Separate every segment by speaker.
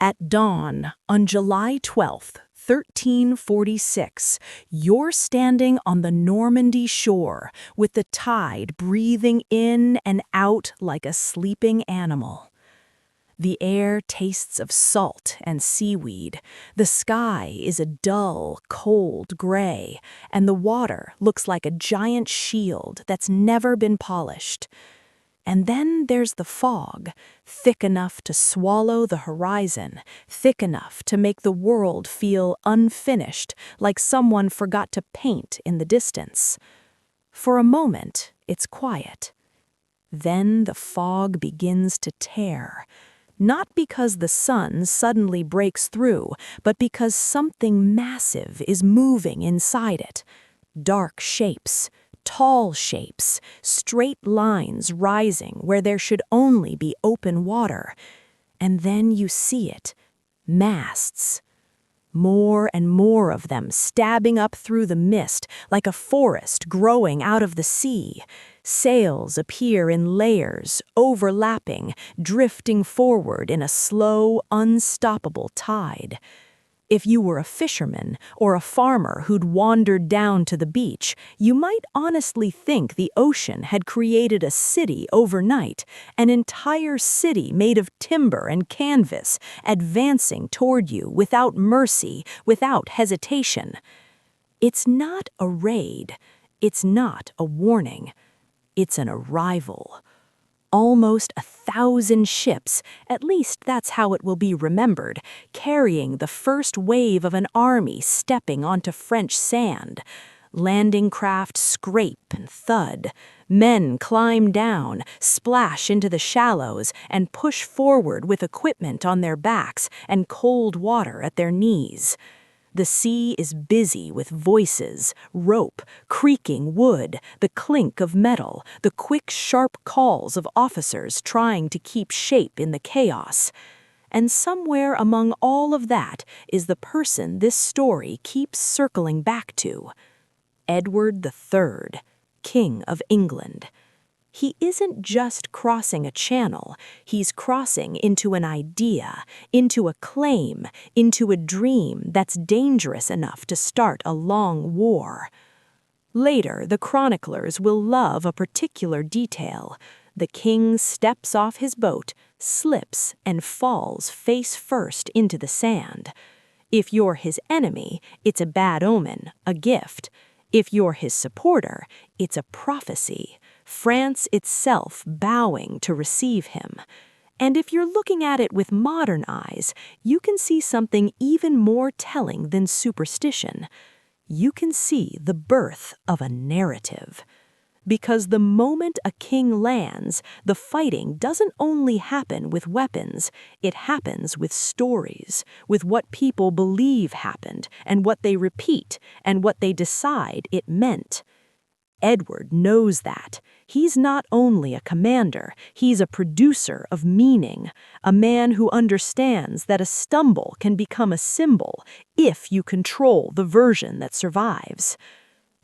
Speaker 1: At dawn, on July 12th, 1346, you're standing on the Normandy shore with the tide breathing in and out like a sleeping animal. The air tastes of salt and seaweed, the sky is a dull, cold gray, and the water looks like a giant shield that's never been polished. And then there's the fog, thick enough to swallow the horizon, thick enough to make the world feel unfinished, like someone forgot to paint in the distance. For a moment, it's quiet. Then the fog begins to tear. Not because the sun suddenly breaks through, but because something massive is moving inside it. Dark shapes. Tall shapes, straight lines rising where there should only be open water. And then you see it, masts. More and more of them stabbing up through the mist like a forest growing out of the sea. Sails appear in layers, overlapping, drifting forward in a slow, unstoppable tide. If you were a fisherman or a farmer who'd wandered down to the beach, you might honestly think the ocean had created a city overnight, an entire city made of timber and canvas, advancing toward you without mercy, without hesitation. It's not a raid. It's not a warning. It's an arrival. Almost 1,000 ships, at least that's how it will be remembered, carrying the first wave of an army stepping onto French sand. Landing craft scrape and thud. Men climb down, splash into the shallows, and push forward with equipment on their backs and cold water at their knees. The sea is busy with voices, rope, creaking wood, the clink of metal, the quick, sharp calls of officers trying to keep shape in the chaos. And somewhere among all of that is the person this story keeps circling back to. Edward III, King of England. He isn't just crossing a channel, he's crossing into an idea, into a claim, into a dream that's dangerous enough to start a long war. Later, the chroniclers will love a particular detail. The king steps off his boat, slips, and falls face first into the sand. If you're his enemy, it's a bad omen, a gift. If you're his supporter, it's a prophecy. France itself bowing to receive him. And if you're looking at it with modern eyes, you can see something even more telling than superstition. You can see the birth of a narrative. Because the moment a king lands, the fighting doesn't only happen with weapons, it happens with stories, with what people believe happened, and what they repeat, and what they decide it meant. Edward knows that. He's not only a commander, he's a producer of meaning, a man who understands that a stumble can become a symbol if you control the version that survives.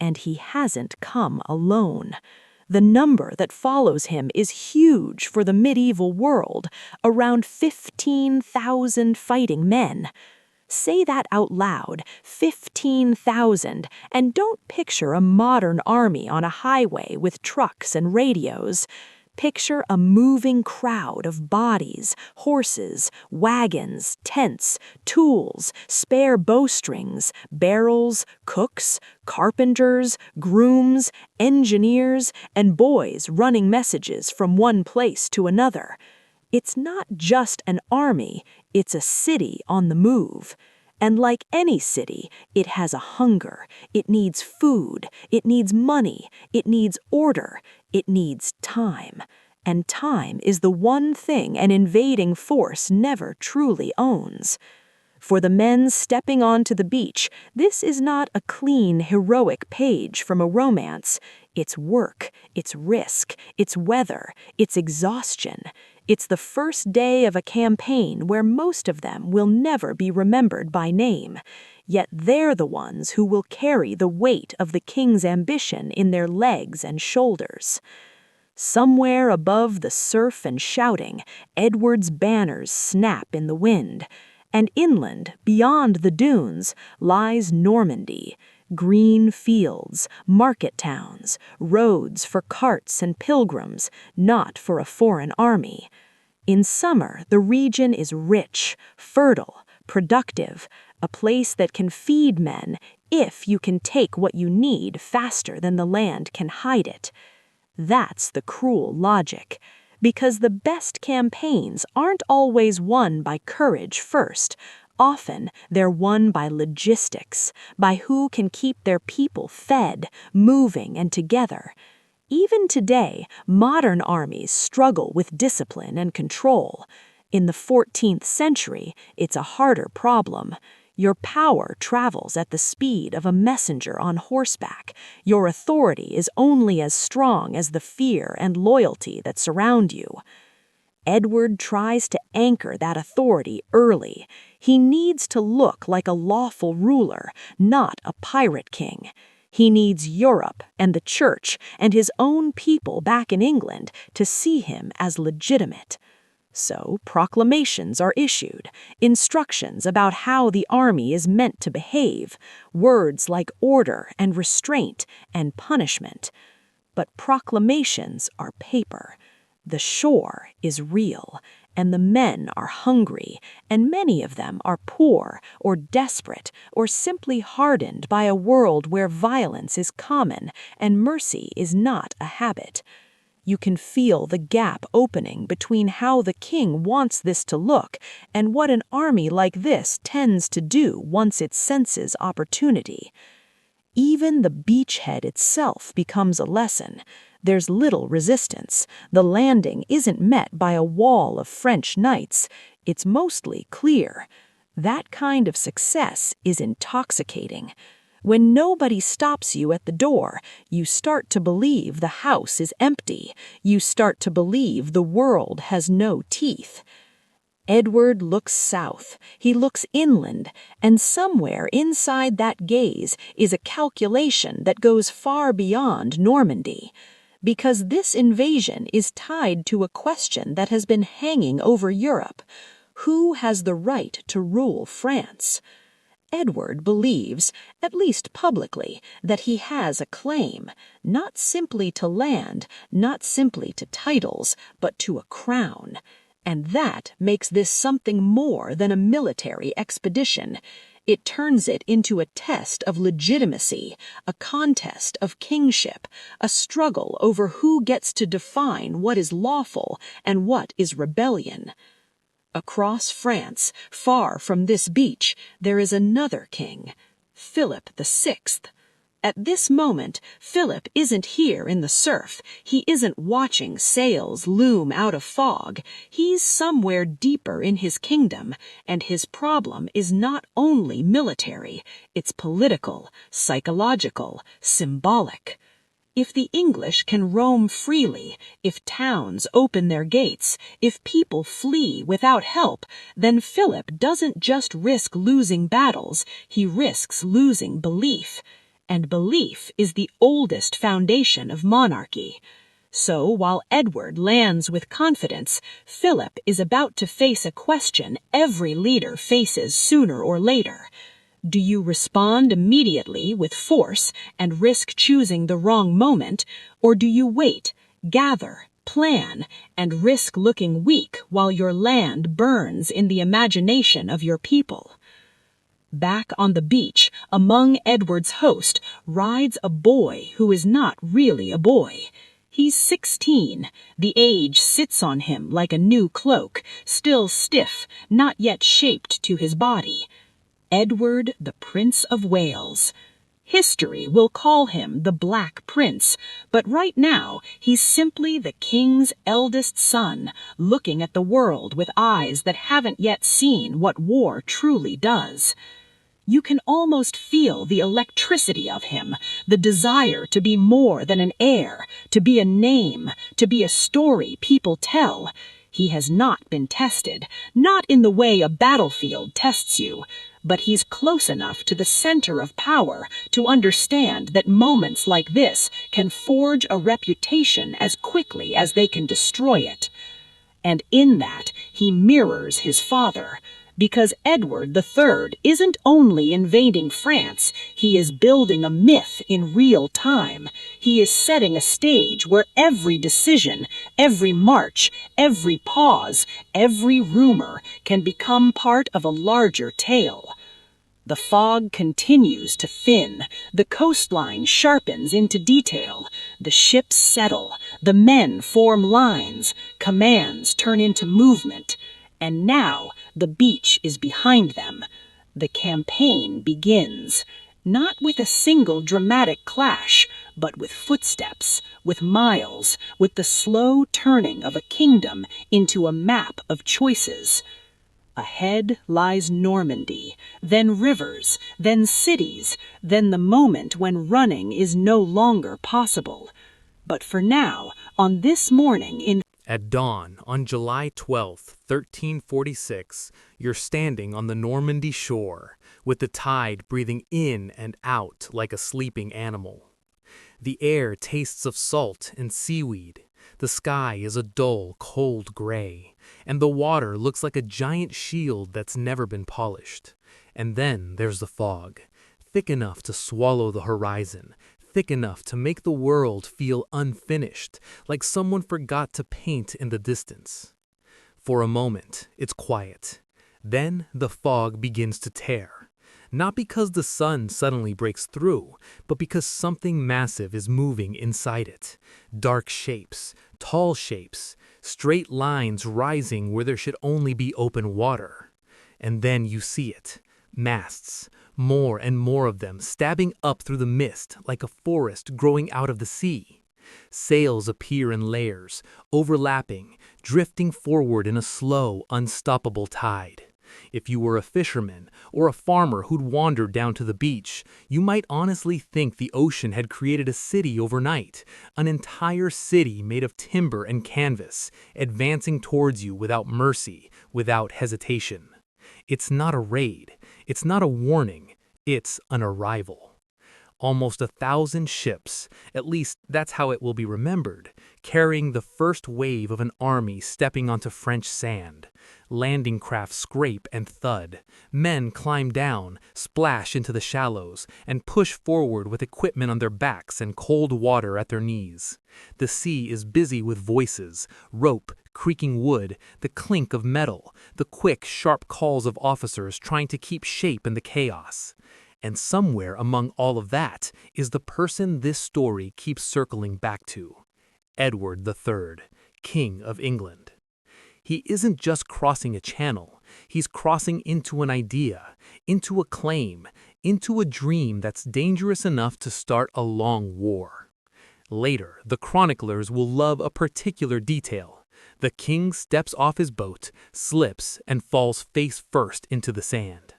Speaker 1: And he hasn't come alone. The number that follows him is huge for the medieval world, around 15,000 fighting men. Say that out loud, 15,000, and don't picture a modern army on a highway with trucks and radios. Picture a moving crowd of bodies, horses, wagons, tents, tools, spare bowstrings, barrels, cooks, carpenters, grooms, engineers, and boys running messages from one place to another. It's not just an army, it's a city on the move. And like any city, it has a hunger. It needs food. It needs money. It needs order. It needs time. And time is the one thing an invading force never truly owns. For the men stepping onto the beach, this is not a clean, heroic page from a romance. It's work, it's risk, it's weather, it's exhaustion. It's the first day of a campaign where most of them will never be remembered by name, yet they're the ones who will carry the weight of the king's ambition in their legs and shoulders. Somewhere above the surf and shouting, Edward's banners snap in the wind. And inland, beyond the dunes, lies Normandy. Green fields, market towns, roads for carts and pilgrims, not for a foreign army. In summer, the region is rich, fertile, productive, a place that can feed men if you can take what you need faster than the land can hide it. That's the cruel logic, because the best campaigns aren't always won by courage first. Often, they're won by logistics, by who can keep their people fed, moving, and together. Even today, modern armies struggle with discipline and control. In the 14th century, it's a harder problem. Your power travels at the speed of a messenger on horseback. Your authority is only as strong as the fear and loyalty that surround you. Edward tries to anchor that authority early. He needs to look like a lawful ruler, not a pirate king. He needs Europe and the church and his own people back in England to see him as legitimate. So proclamations are issued, instructions about how the army is meant to behave, words like order and restraint and punishment. But proclamations are paper. The shore is real, and the men are hungry, and many of them are poor or desperate or simply hardened by a world where violence is common and mercy is not a habit. You can feel the gap opening between how the king wants this to look and what an army like this tends to do once it senses opportunity. Even the beachhead itself becomes a lesson. There's little resistance. The landing isn't met by a wall of French knights. It's mostly clear. That kind of success is intoxicating. When nobody stops you at the door, you start to believe the house is empty. You start to believe the world has no teeth. Edward looks south, he looks inland, and somewhere inside that gaze is a calculation that goes far beyond Normandy. Because this invasion is tied to a question that has been hanging over Europe. Who has the right to rule France? Edward believes, at least publicly, that he has a claim, not simply to land, not simply to titles, but to a crown. And that makes this something more than a military expedition. It turns it into a test of legitimacy, a contest of kingship, a struggle over who gets to define what is lawful and what is rebellion. Across France, far from this beach, there is another king, Philip VI. At this moment, Philip isn't here in the surf. He isn't watching sails loom out of fog. He's somewhere deeper in his kingdom, and his problem is not only military, it's political, psychological, symbolic. If the English can roam freely, if towns open their gates, if people flee without help, then Philip doesn't just risk losing battles, he risks losing belief. And belief is the oldest foundation of monarchy. So while Edward lands with confidence, Philip is about to face a question every leader faces sooner or later. Do you respond immediately with force and risk choosing the wrong moment, or do you wait, gather, plan, and risk looking weak while your land burns in the imagination of your people? Back on the beach, among Edward's host, rides a boy who is not really a boy. He's 16. The age sits on him like a new cloak, still stiff, not yet shaped to his body. Edward, the Prince of Wales. History will call him the Black Prince, but right now he's simply the king's eldest son, looking at the world with eyes that haven't yet seen what war truly does. You can almost feel the electricity of him, the desire to be more than an heir, to be a name, to be a story people tell. He has not been tested, not in the way a battlefield tests you, but he's close enough to the center of power to understand that moments like this can forge a reputation as quickly as they can destroy it. And in that, he mirrors his father, because Edward III isn't only invading France, he is building a myth in real time. He is setting a stage where every decision, every march, every pause, every rumor can become part of a larger tale. The fog continues to thin, the coastline sharpens into detail, the ships settle, the men form lines, commands turn into movement, and now the beach is behind them. The campaign begins, not with a single dramatic clash, but with footsteps, with miles, with the slow turning of a kingdom into a map of choices. Ahead lies Normandy, then rivers, then cities, then the moment when running is no longer possible. But for now, on this morning in
Speaker 2: At dawn on July 12, 1346, you're standing on the Normandy shore, with the tide breathing in and out like a sleeping animal. The air tastes of salt and seaweed. The sky is a dull, cold gray, and the water looks like a giant shield that's never been polished. And then there's the fog, thick enough to swallow the horizon, thick enough to make the world feel unfinished, like someone forgot to paint in the distance. For a moment, it's quiet. Then the fog begins to tear. Not because the sun suddenly breaks through, but because something massive is moving inside it. Dark shapes, tall shapes, straight lines rising where there should only be open water. And then you see it. Masts, more and more of them stabbing up through the mist like a forest growing out of the sea. Sails appear in layers, overlapping, drifting forward in a slow, unstoppable tide. If you were a fisherman or a farmer who'd wandered down to the beach, you might honestly think the ocean had created a city overnight, an entire city made of timber and canvas, advancing towards you without mercy, without hesitation. It's not a raid, it's not a warning, it's an arrival. Almost 1,000 ships, at least that's how it will be remembered, carrying the first wave of an army stepping onto French sand. Landing craft scrape and thud. Men climb down, splash into the shallows, and push forward with equipment on their backs and cold water at their knees. The sea is busy with voices, rope, creaking wood, the clink of metal, the quick, sharp calls of officers trying to keep shape in the chaos. And somewhere among all of that is the person this story keeps circling back to. Edward III, King of England. He isn't just crossing a channel, he's crossing into an idea, into a claim, into a dream that's dangerous enough to start a long war. Later, the chroniclers will love a particular detail. The king steps off his boat, slips, and falls face first into the sand.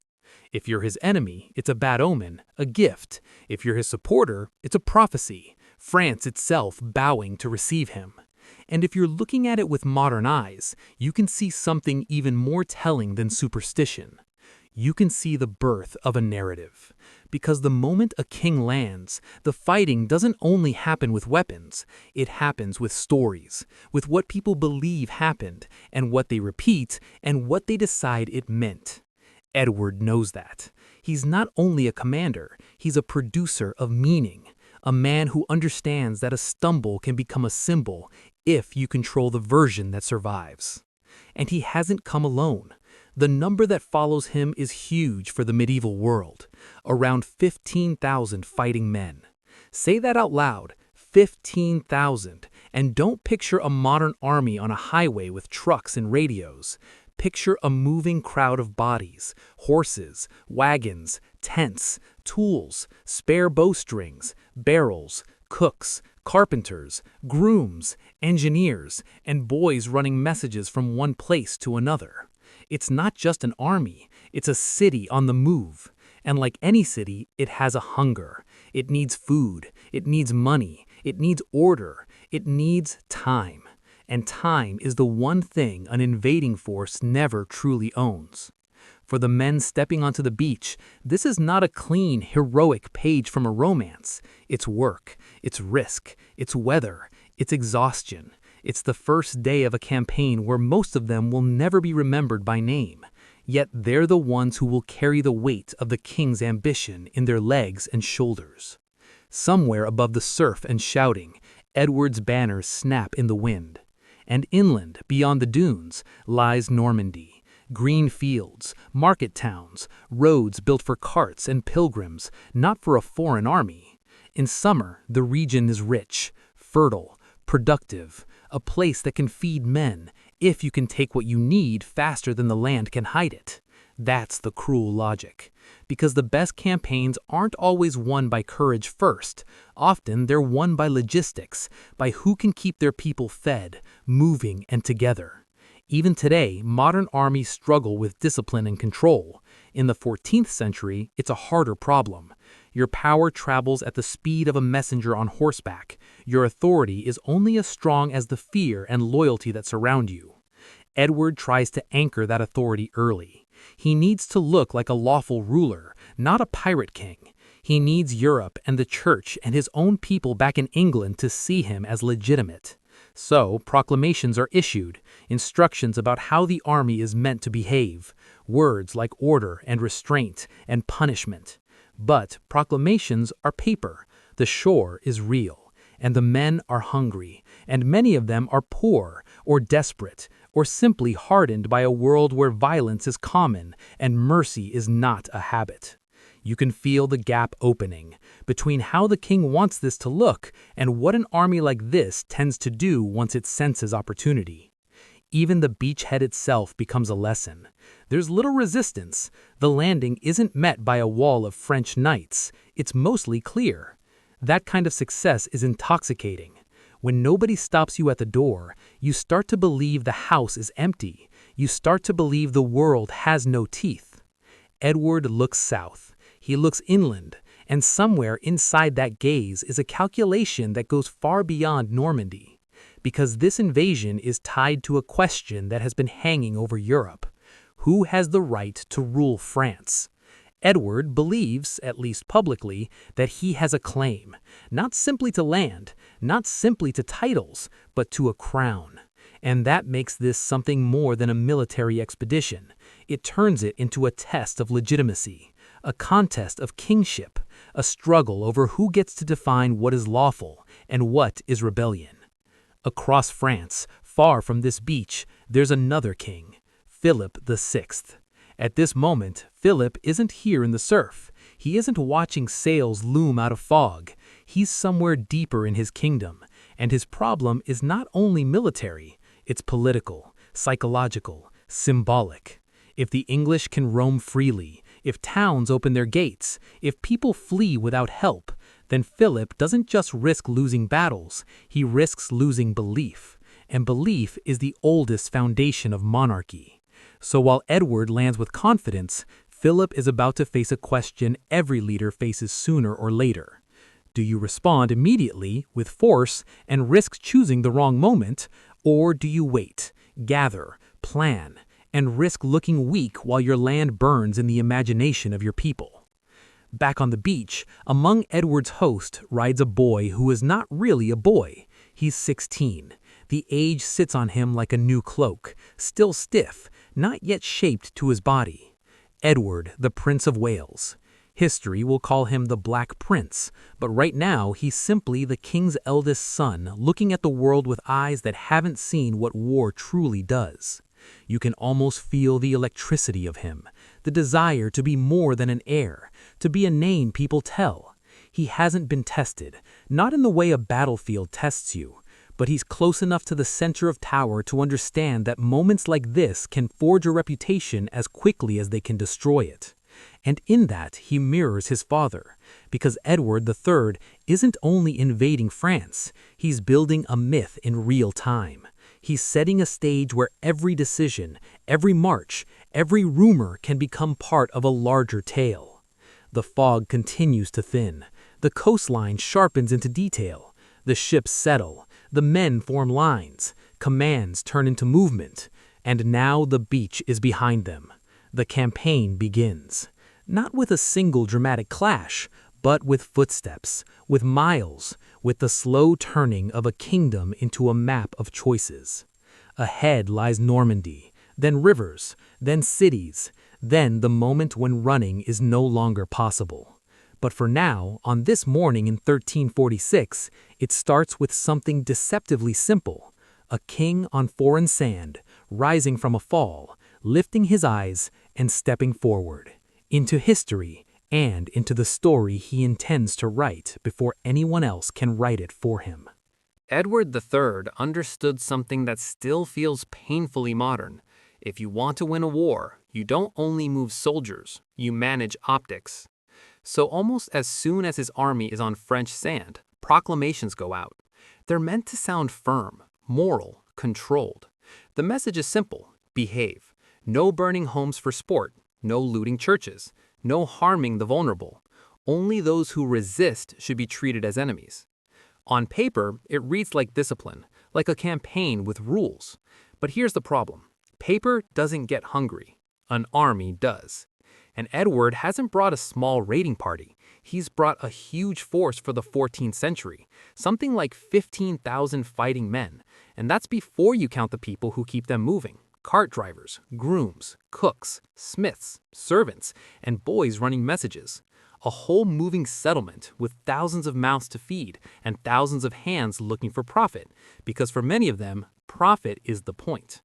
Speaker 2: If you're his enemy, it's a bad omen, a gift. If you're his supporter, it's a prophecy, France itself bowing to receive him. And if you're looking at it with modern eyes, you can see something even more telling than superstition. You can see the birth of a narrative. Because the moment a king lands, the fighting doesn't only happen with weapons, it happens with stories, with what people believe happened, and what they repeat, and what they decide it meant. Edward knows that. He's not only a commander, he's a producer of meaning, a man who understands that a stumble can become a symbol if you control the version that survives. And he hasn't come alone. The number that follows him is huge for the medieval world, around 15,000 fighting men. Say that out loud, 15,000, and don't picture a modern army on a highway with trucks and radios. Picture a moving crowd of bodies, horses, wagons, tents, tools, spare bowstrings, barrels, cooks, carpenters, grooms, engineers, and boys running messages from one place to another. It's not just an army, it's a city on the move. And like any city, it has a hunger. It needs food, it needs money, it needs order, it needs time. And time is the one thing an invading force never truly owns. For the men stepping onto the beach, this is not a clean, heroic page from a romance. It's work, it's risk, it's weather, it's exhaustion. It's the first day of a campaign where most of them will never be remembered by name. Yet they're the ones who will carry the weight of the king's ambition in their legs and shoulders. Somewhere above the surf and shouting, Edward's banners snap in the wind. And inland, beyond the dunes, lies Normandy. Green fields, market towns, roads built for carts and pilgrims, not for a foreign army. In summer, the region is rich, fertile, productive, a place that can feed men, if you can take what you need faster than the land can hide it. That's the cruel logic. Because the best campaigns aren't always won by courage first. Often they're won by logistics, by who can keep their people fed, moving, and together. Even today, modern armies struggle with discipline and control. In the 14th century, it's a harder problem. Your power travels at the speed of a messenger on horseback. Your authority is only as strong as the fear and loyalty that surround you. Edward tries to anchor that authority early. He needs to look like a lawful ruler, not a pirate king. He needs Europe and the church and his own people back in England to see him as legitimate. So, proclamations are issued, instructions about how the army is meant to behave, words like order and restraint and punishment. But proclamations are paper, the shore is real, and the men are hungry, and many of them are poor or desperate, or simply hardened by a world where violence is common and mercy is not a habit. You can feel the gap opening between how the king wants this to look and what an army like this tends to do once it senses opportunity. Even the beachhead itself becomes a lesson. There's little resistance. The landing isn't met by a wall of French knights. It's mostly clear. That kind of success is intoxicating. When nobody stops you at the door, you start to believe the house is empty. You start to believe the world has no teeth. Edward looks south. He looks inland, and somewhere inside that gaze is a calculation that goes far beyond Normandy. Because this invasion is tied to a question that has been hanging over Europe. Who has the right to rule France? Edward believes, at least publicly, that he has a claim, not simply to land, not simply to titles, but to a crown. And that makes this something more than a military expedition. It turns it into a test of legitimacy, a contest of kingship, a struggle over who gets to define what is lawful and what is rebellion. Across France, far from this beach, there's another king, Philip VI. At this moment, Philip isn't here in the surf. He isn't watching sails loom out of fog. He's somewhere deeper in his kingdom, and his problem is not only military, it's political, psychological, symbolic. If the English can roam freely, if towns open their gates, if people flee without help, then Philip doesn't just risk losing battles, he risks losing belief. And belief is the oldest foundation of monarchy. So while Edward lands with confidence, Philip is about to face a question every leader faces sooner or later. Do you respond immediately, with force, and risk choosing the wrong moment, or do you wait, gather, plan, and risk looking weak while your land burns in the imagination of your people? Back on the beach, among Edward's host rides a boy who is not really a boy. He's 16. The age sits on him like a new cloak, still stiff, not yet shaped to his body. Edward, the Prince of Wales. History will call him the Black Prince, but right now he's simply the king's eldest son looking at the world with eyes that haven't seen what war truly does. You can almost feel the electricity of him, the desire to be more than an heir, to be a name people tell. He hasn't been tested, not in the way a battlefield tests you, but he's close enough to the center of tower to understand that moments like this can forge a reputation as quickly as they can destroy it. And in that, he mirrors his father, because Edward III isn't only invading France, he's building a myth in real time. He's setting a stage where every decision, every march, every rumor can become part of a larger tale. The fog continues to thin. The coastline sharpens into detail. The ships settle. The men form lines. Commands turn into movement. And now the beach is behind them. The campaign begins, not with a single dramatic clash, but with footsteps, with miles, with the slow turning of a kingdom into a map of choices. Ahead lies Normandy, then rivers, then cities, then the moment when running is no longer possible. But for now, on this morning in 1346, it starts with something deceptively simple. A king on foreign sand, rising from a fall, lifting his eyes and stepping forward, into history and into the story he intends to write before anyone else can write it for him.
Speaker 3: Edward III understood something that still feels painfully modern. If you want to win a war, you don't only move soldiers, you manage optics. So almost as soon as his army is on French sand, proclamations go out. They're meant to sound firm, moral, controlled. The message is simple: behave. No burning homes for sport, no looting churches, no harming the vulnerable. Only those who resist should be treated as enemies. On paper, it reads like discipline, like a campaign with rules. But here's the problem. Paper doesn't get hungry. An army does. And Edward hasn't brought a small raiding party. He's brought a huge force for the 14th century, something like 15,000 fighting men. And that's before you count the people who keep them moving. Cart drivers, grooms, cooks, smiths, servants, and boys running messages. A whole moving settlement with thousands of mouths to feed and thousands of hands looking for profit, because for many of them, profit is the point.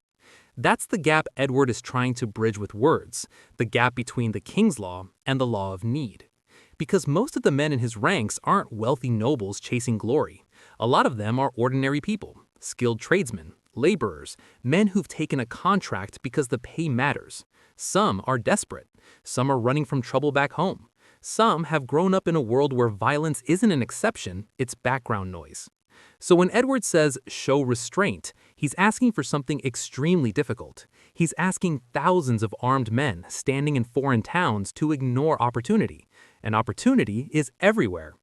Speaker 3: That's the gap Edward is trying to bridge with words, the gap between the king's law and the law of need. Because most of the men in his ranks aren't wealthy nobles chasing glory. A lot of them are ordinary people, skilled tradesmen, laborers, men who've taken a contract because the pay matters. Some are desperate. Some are running from trouble back home. Some have grown up in a world where violence isn't an exception, it's background noise. So when Edward says, show restraint, he's asking for something extremely difficult. He's asking thousands of armed men standing in foreign towns to ignore opportunity. And opportunity is everywhere.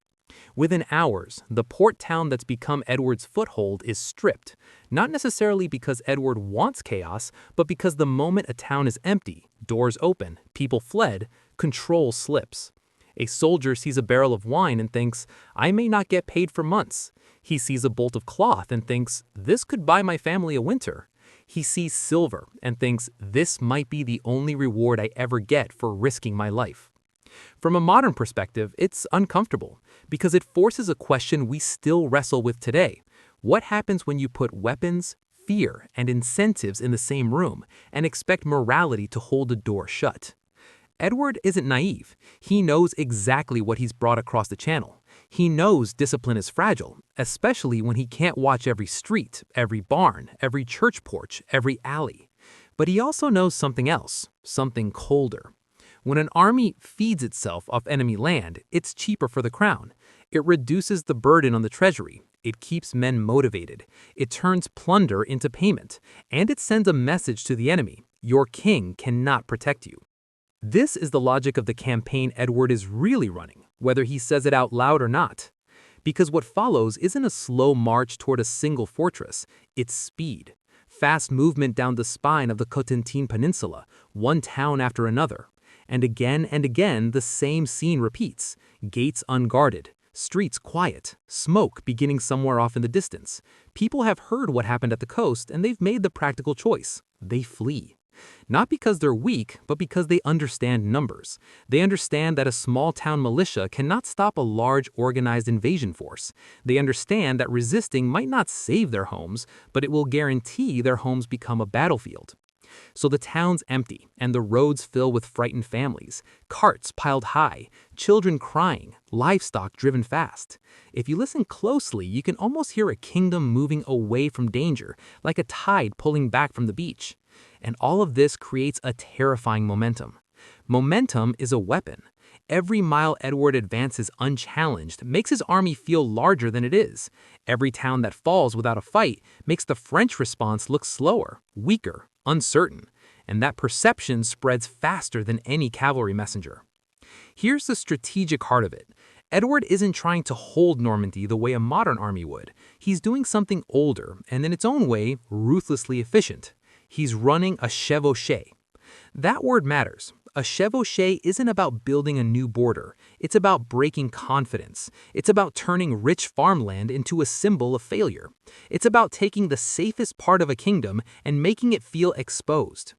Speaker 3: Within hours, the port town that's become Edward's foothold is stripped, not necessarily because Edward wants chaos, but because the moment a town is empty, doors open, people fled, control slips. A soldier sees a barrel of wine and thinks, I may not get paid for months. He sees a bolt of cloth and thinks, this could buy my family a winter. He sees silver and thinks, this might be the only reward I ever get for risking my life. From a modern perspective, it's uncomfortable because it forces a question we still wrestle with today. What happens when you put weapons, fear, and incentives in the same room and expect morality to hold the door shut? Edward isn't naive. He knows exactly what he's brought across the channel. He knows discipline is fragile, especially when he can't watch every street, every barn, every church porch, every alley. But he also knows something else, something colder. When an army feeds itself off enemy land, it's cheaper for the crown. It reduces the burden on the treasury. It keeps men motivated. It turns plunder into payment. And it sends a message to the enemy. Your king cannot protect you. This is the logic of the campaign Edward is really running, whether he says it out loud or not. Because what follows isn't a slow march toward a single fortress, it's speed. Fast movement down the spine of the Cotentin Peninsula, one town after another. And again, the same scene repeats. Gates unguarded, streets quiet, smoke beginning somewhere off in the distance. People have heard what happened at the coast and they've made the practical choice. They flee. Not because they're weak, but because they understand numbers. They understand that a small-town militia cannot stop a large organized invasion force. They understand that resisting might not save their homes, but it will guarantee their homes become a battlefield. So the town's empty, and the roads fill with frightened families, carts piled high, children crying, livestock driven fast. If you listen closely, you can almost hear a kingdom moving away from danger, like a tide pulling back from the beach. And all of this creates a terrifying momentum. Momentum is a weapon. Every mile Edward advances unchallenged makes his army feel larger than it is. Every town that falls without a fight makes the French response look slower, weaker, uncertain. And that perception spreads faster than any cavalry messenger. Here's the strategic heart of it. Edward isn't trying to hold Normandy the way a modern army would. He's doing something older and in its own way, ruthlessly efficient. He's running a chevauchée.
Speaker 4: That word matters. A chevauchée isn't about building a new border. It's about breaking confidence. It's about turning rich farmland into a symbol of failure. It's about taking the safest part of a kingdom and making it feel exposed.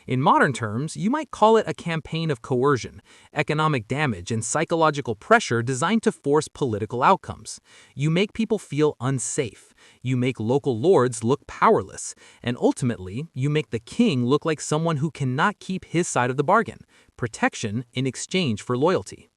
Speaker 4: In modern terms, you might call it a campaign of coercion, economic damage, and psychological pressure designed to force political outcomes. You make people feel unsafe. You make local lords look powerless. And ultimately, you make the king look like someone who cannot keep his side of the bargain, protection in exchange for loyalty.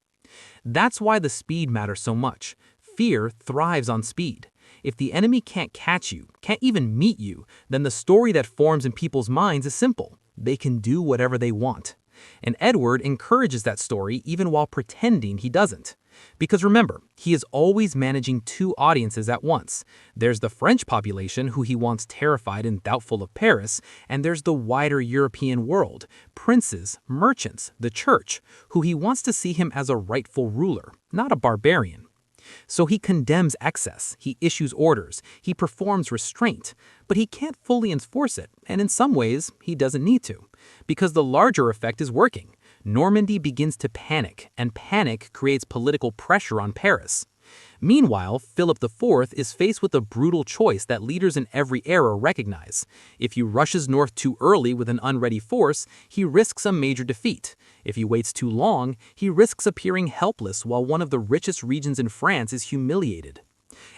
Speaker 4: That's why the speed matters so much. Fear thrives on speed. If the enemy can't catch you, can't even meet you, then the story that forms in people's minds is simple. They can do whatever they want. And Edward encourages that story even while pretending he doesn't. Because remember, he is always managing two audiences at once. There's the French population who he wants terrified and doubtful of Paris, and there's the wider European world, princes, merchants, the church, who he wants to see him as a rightful ruler, not a barbarian. So he condemns excess, he issues orders, he performs restraint, but he can't fully enforce it, and in some ways, he doesn't need to. Because the larger effect is working. Normandy begins to panic, and panic creates political pressure on Paris. Meanwhile, Philip IV is faced with a brutal choice that leaders in every era recognize. If he rushes north too early with an unready force, he risks a major defeat. If he waits too long, he risks appearing helpless while one of the richest regions in France is humiliated.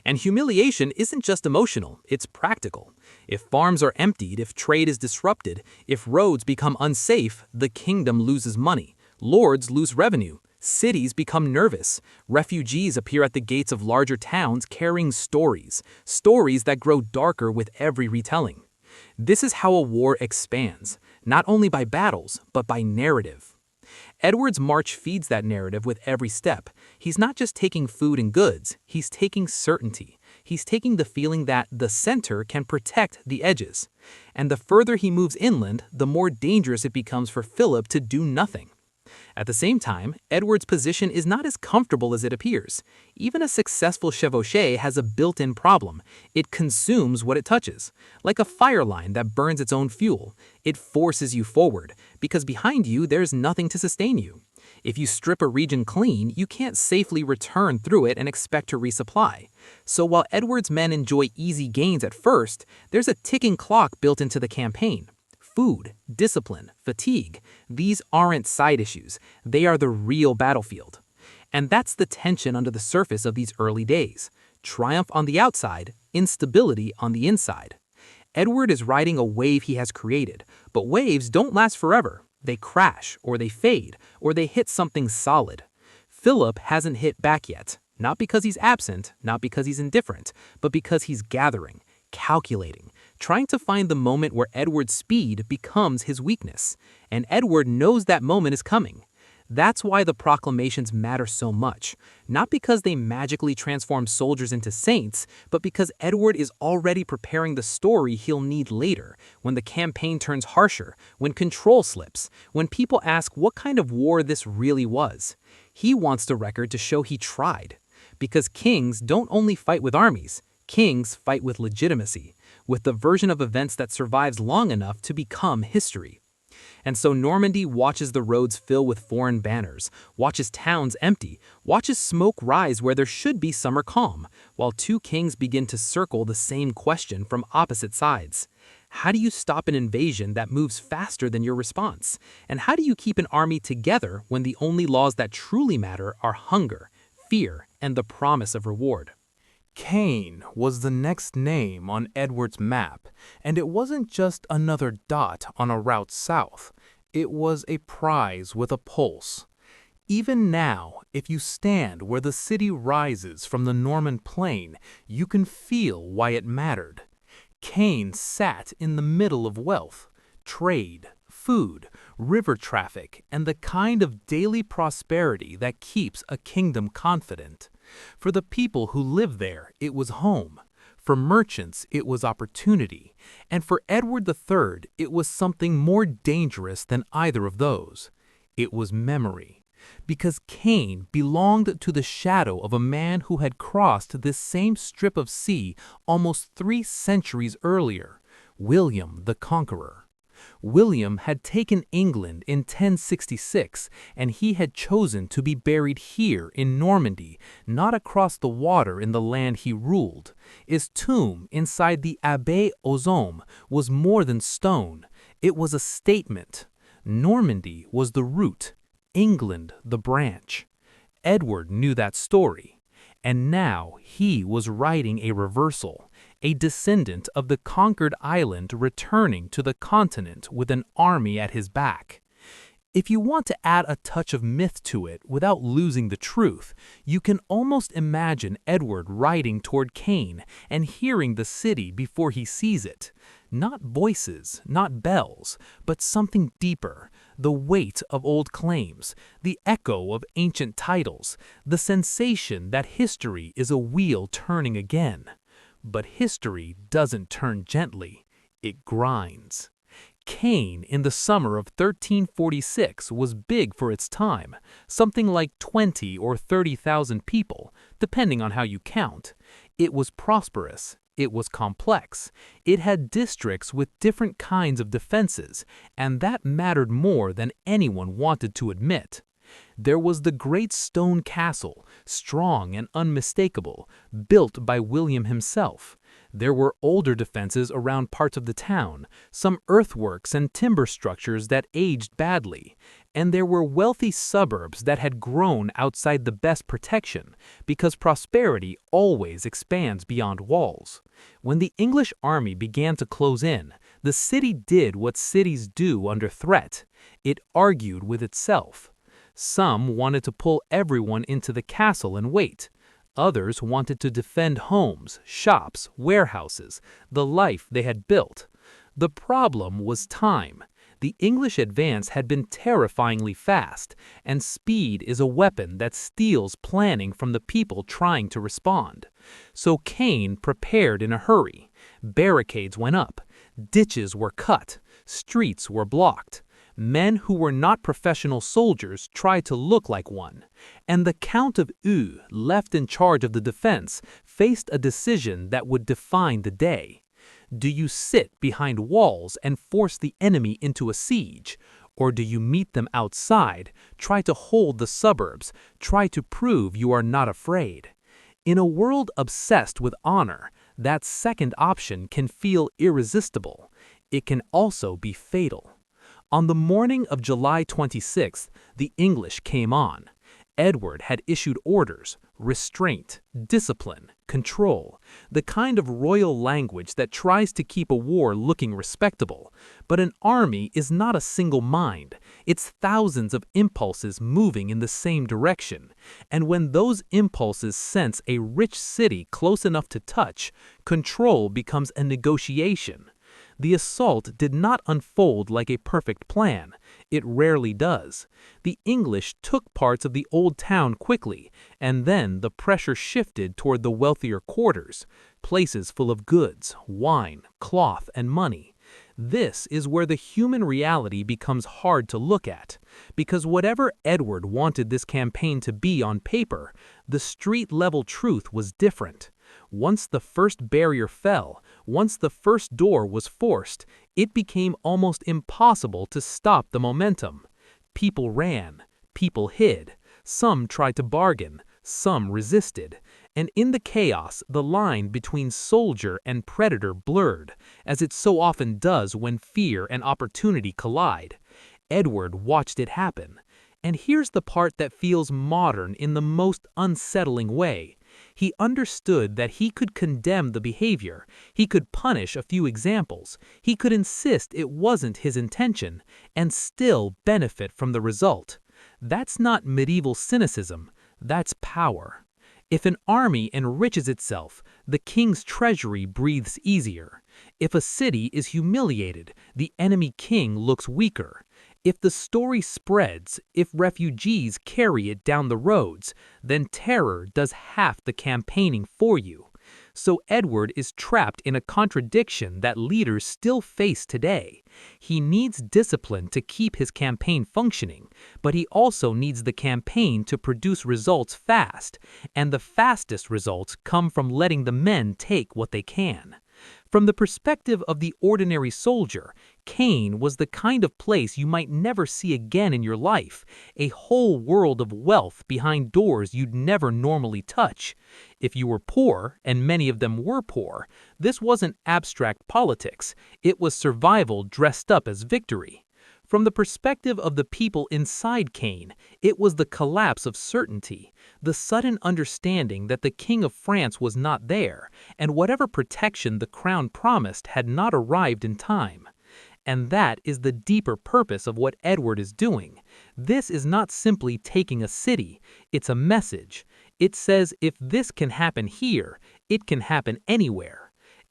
Speaker 4: And humiliation isn't just emotional, it's practical. If farms are emptied, if trade is disrupted, if roads become unsafe, the kingdom loses money. Lords lose revenue. Cities become nervous. Refugees appear at the gates of larger towns carrying stories that grow darker with every retelling. This is how a war expands, not only by battles, but by narrative. Edward's march feeds that narrative with every step. He's not just taking food and goods, he's taking certainty. He's taking the feeling that the center can protect the edges. And the further he moves inland, the more dangerous it becomes for Philip to do nothing. At the same time, Edward's position is not as comfortable as it appears. Even a successful chevauchée has a built-in problem. It consumes what it touches. Like a fire line that burns its own fuel, it forces you forward, because behind you there's nothing to sustain you. If you strip a region clean, you can't safely return through it and expect to resupply. So while Edward's men enjoy easy gains at first, there's a ticking clock built into the campaign. Food, discipline, fatigue, these aren't side issues. They are the real battlefield. And that's the tension under the surface of these early days. Triumph on the outside, instability on the inside. Edward is riding a wave he has created, but waves don't last forever. They crash, or they fade, or they hit something solid. Philip hasn't hit back yet, not because he's absent, not because he's indifferent, but because he's gathering, calculating, trying to find the moment where Edward's speed becomes his weakness. And Edward knows that moment is coming. That's why the proclamations matter so much. Not because they magically transform soldiers into saints, but because Edward is already preparing the story he'll need later, when the campaign turns harsher, when control slips, when people ask what kind of war this really was. He wants the record to show he tried. Because kings don't only fight with armies, kings fight with legitimacy, with the version of events that survives long enough to become history. And so Normandy watches the roads fill with foreign banners, watches towns empty, watches smoke rise where there should be summer calm, while two kings begin to circle the same question from opposite sides. How do you stop an invasion that moves faster than your response? And how do you keep an army together when the only laws that truly matter are hunger, fear, and the promise of reward?
Speaker 2: Caen was the next name on Edward's map, and it wasn't just another dot on a route south. It was a prize with a pulse. Even now, if you stand where the city rises from the Norman plain, you can feel why it mattered. Caen sat in the middle of wealth, trade, food, river traffic, and the kind of daily prosperity that keeps a kingdom confident. For the people who lived there, it was home. For merchants, it was opportunity. And for Edward III, it was something more dangerous than either of those. It was memory. Because Caen belonged to the shadow of a man who had crossed this same strip of sea almost 3 centuries earlier, William the Conqueror.
Speaker 4: William had taken England in 1066, and he had chosen to be buried here in Normandy, not across the water in the land he ruled. His tomb inside the Abbaye aux Hommes was more than stone. It was a statement. Normandy was the root, England the branch. Edward knew that story. And now he was writing a reversal, a descendant of the conquered island returning to the continent with an army at his back. If you want to add a touch of myth to it without losing the truth, you can almost imagine Edward riding toward Caen and hearing the city before he sees it. Not voices, not bells, but something deeper, the weight of old claims, the echo of ancient titles, the sensation that history is a wheel turning again. But history doesn't turn gently, it grinds. Caen in the summer of 1346 was big for its time, something like 20 or 30,000 people, depending on how you count. It was prosperous. It was complex. It had districts with different kinds of defenses, and that mattered more than anyone wanted to admit. There was the great stone castle, strong and unmistakable, built by William himself. There were older defenses around parts of the town, some earthworks and timber structures that aged badly, and there were wealthy suburbs that had grown outside the best protection, because prosperity always expands beyond walls. When the English army began to close in, the city did what cities do under threat. It argued with itself. Some wanted to pull everyone into the castle and wait. Others wanted to defend homes, shops, warehouses, the life they had built. The problem was time. The English advance had been terrifyingly fast, and speed is a weapon that steals planning from the people trying to respond. So Caen prepared in a hurry. Barricades went up, ditches were cut, streets were blocked. Men who were not professional soldiers tried to look like one, and the Count of Eu, left in charge of the defense, faced a decision that would define the day. Do you sit behind walls and force the enemy into a siege? Or do you meet them outside, try to hold the suburbs, try to prove you are not afraid? In a world obsessed with honor, that second option can feel irresistible. It can also be fatal. On the morning of July 26th, the English came on. Edward had issued orders, restraint, discipline, control, the kind of royal language that tries to keep a war looking respectable. But an army is not a single mind. It's thousands of impulses moving in the same direction. And when those impulses sense a rich city close enough to touch, control becomes a negotiation. The assault did not unfold like a perfect plan. It rarely does. The English took parts of the old town quickly, and then the pressure shifted toward the wealthier quarters, places full of goods, wine, cloth, and money. This is where the human reality becomes hard to look at, because whatever Edward wanted this campaign to be on paper, the street-level truth was different. Once the first barrier fell, once the first door was forced, it became almost impossible to stop the momentum. People ran, people hid, some tried to bargain, some resisted, and in the chaos, the line between soldier and predator blurred, as it so often does when fear and opportunity collide. Edward watched it happen. And here's the part that feels modern in the most unsettling way. He understood that he could condemn the behavior, he could punish a few examples, he could insist it wasn't his intention, and still benefit from the result. That's not medieval cynicism, that's power. If an army enriches itself, the king's treasury breathes easier. If a city is humiliated, the enemy king looks weaker. If the story spreads, if refugees carry it down the roads, then terror does half the campaigning for you. So Edward is trapped in a contradiction that leaders still face today. He needs discipline to keep his campaign functioning, but he also needs the campaign to produce results fast, and the fastest results come from letting the men take what they can. From the perspective of the ordinary soldier, Caen was the kind of place you might never see again in your life, a whole world of wealth behind doors you'd never normally touch. If you were poor, and many of them were poor, this wasn't abstract politics, it was survival dressed up as victory. From the perspective of the people inside Caen, it was the collapse of certainty, the sudden understanding that the King of France was not there, and whatever protection the crown promised had not arrived in time. And that is the deeper purpose of what Edward is doing. This is not simply taking a city, it's a message. It says if this can happen here, it can happen anywhere.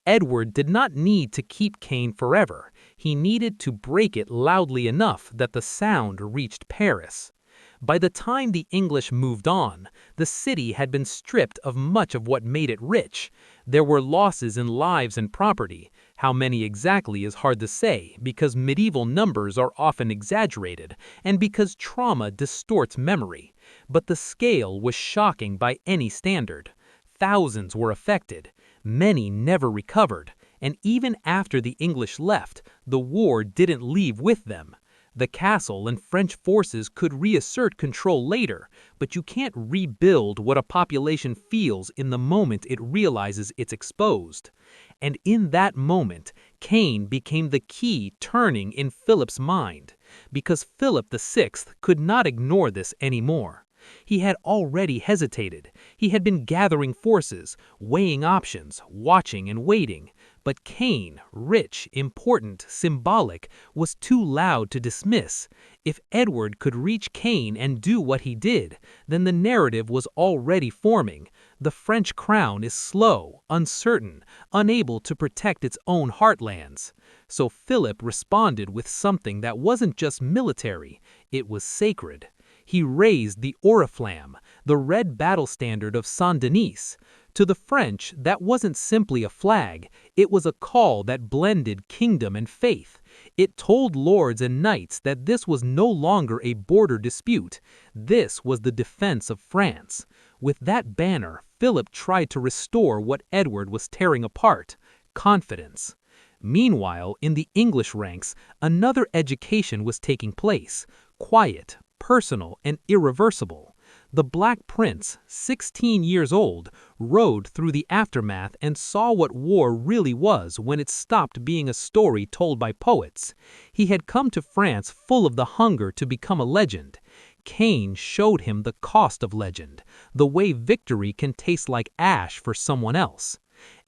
Speaker 4: Edward did not need to keep Caen forever. He needed to break it loudly enough that the sound reached Paris. By the time the English moved on, the city had been stripped of much of what made it rich. There were losses in lives and property. How many exactly is hard to say, because medieval numbers are often exaggerated, and because trauma distorts memory. But the scale was shocking by any standard. Thousands were affected. Many never recovered, and even after the English left, the war didn't leave with them. The castle and French forces could reassert control later, but you can't rebuild what a population feels in the moment it realizes it's exposed. And in that moment, Caen became the key turning in Philip's mind, because Philip VI could not ignore this anymore. He had already hesitated. He had been gathering forces, weighing options, watching and waiting. But Caen, rich, important, symbolic, was too loud to dismiss. If Edward could reach Caen and do what he did, then the narrative was already forming. The French crown is slow, uncertain, unable to protect its own heartlands. So Philip responded with something that wasn't just military, it was sacred. He raised the oriflamme, the red battle standard of Saint-Denis. To the French, that wasn't simply a flag, it was a call that blended kingdom and faith. It told lords and knights that this was no longer a border dispute. This was the defense of France. With that banner, Philip tried to restore what Edward was tearing apart: confidence. Meanwhile, in the English ranks, another education was taking place, quiet, personal, and irreversible. The Black Prince, 16 years old, rode through the aftermath and saw what war really was when it stopped being a story told by poets. He had come to France full of the hunger to become a legend. Caen showed him the cost of legend, the way victory can taste like ash for someone else.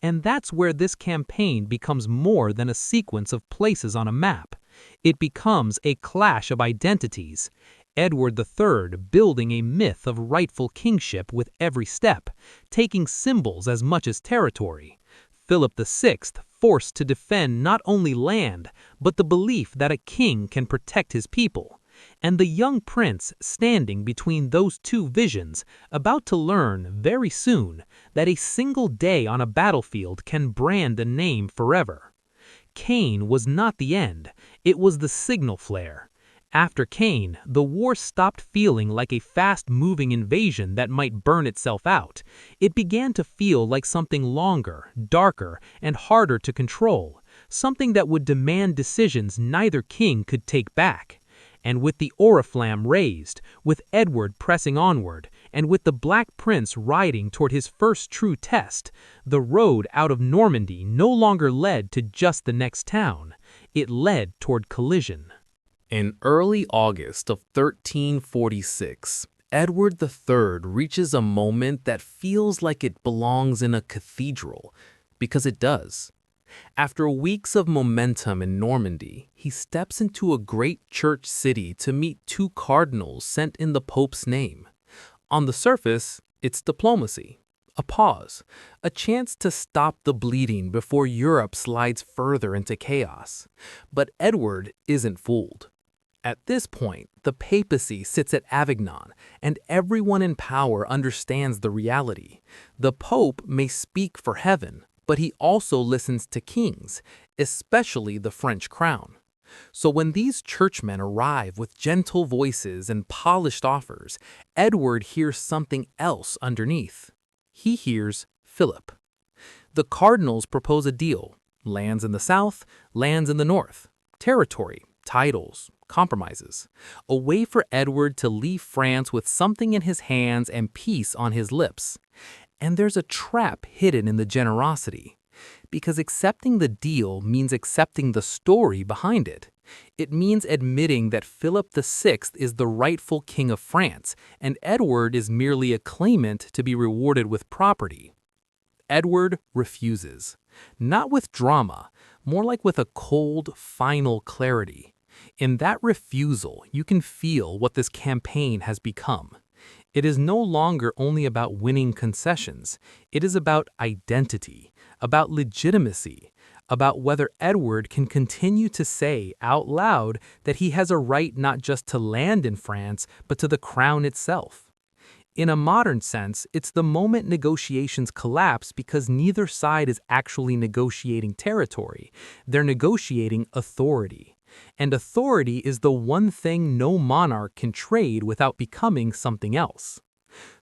Speaker 4: And that's where this campaign becomes more than a sequence of places on a map. It becomes a clash of identities. Edward III building a myth of rightful kingship with every step, taking symbols as much as territory. Philip VI forced to defend not only land, but the belief that a king can protect his people. And the young prince standing between those two visions, about to learn very soon that a single day on a battlefield can brand a name forever. Caen was not the end, it was the signal flare. After Caen, the war stopped feeling like a fast-moving invasion that might burn itself out. It began to feel like something longer, darker, and harder to control, something that would demand decisions neither king could take back. And with the oriflamme raised, with Edward pressing onward, and with the Black Prince riding toward his first true test, the road out of Normandy no longer led to just the next town. It led toward collision.
Speaker 2: In early August of 1346, Edward III reaches a moment that feels like it belongs in a cathedral, because it does. After weeks of momentum in Normandy, he steps into a great church city to meet two cardinals sent in the Pope's name. On the surface, it's diplomacy, a pause, a chance to stop the bleeding before Europe slides further into chaos. But Edward isn't fooled. At this point, the papacy sits at Avignon, and everyone in power understands the reality. The Pope may speak for heaven, but he also listens to kings, especially the French crown. So when these churchmen arrive with gentle voices and polished offers, Edward hears something else underneath. He hears Philip. The cardinals propose a deal,
Speaker 4: Lands in the south, lands in the north. Territory, titles, compromises. A way for Edward to leave France with something in his hands and peace on his lips. And there's a trap hidden in the generosity. Because accepting the deal means accepting the story behind it. It means admitting that Philip VI is the rightful king of France, and Edward is merely a claimant to be rewarded with property. Edward refuses. Not with drama, more like with a cold, final clarity. In that refusal, you can feel what this campaign has become. It is no longer only about winning concessions. It is about identity, about legitimacy, about whether Edward can continue to say out loud that he has a right not just to land in France, but to the crown itself. In a modern sense, it's the moment negotiations collapse because neither side is actually negotiating territory. They're negotiating authority. And authority is the one thing no monarch can trade without becoming something else.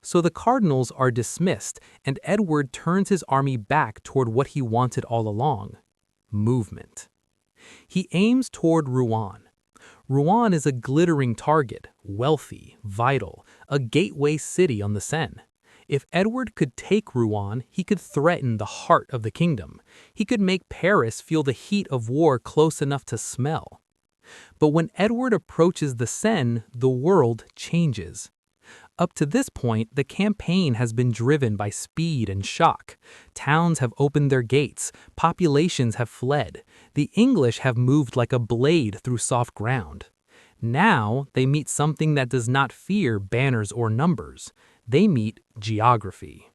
Speaker 4: So the cardinals are dismissed, and Edward turns his army back toward what he wanted all along: movement. He aims toward Rouen. Rouen is a glittering target, wealthy, vital, a gateway city on the Seine. If Edward could take Rouen, he could threaten the heart of the kingdom. He could make Paris feel the heat of war close enough to smell. But when Edward approaches the Seine, the world changes. Up to this point, the campaign has been driven by speed and shock. Towns have opened their gates, populations have fled. The English have moved like a blade through soft ground. Now, they meet something that does not fear banners or numbers. They meet geography.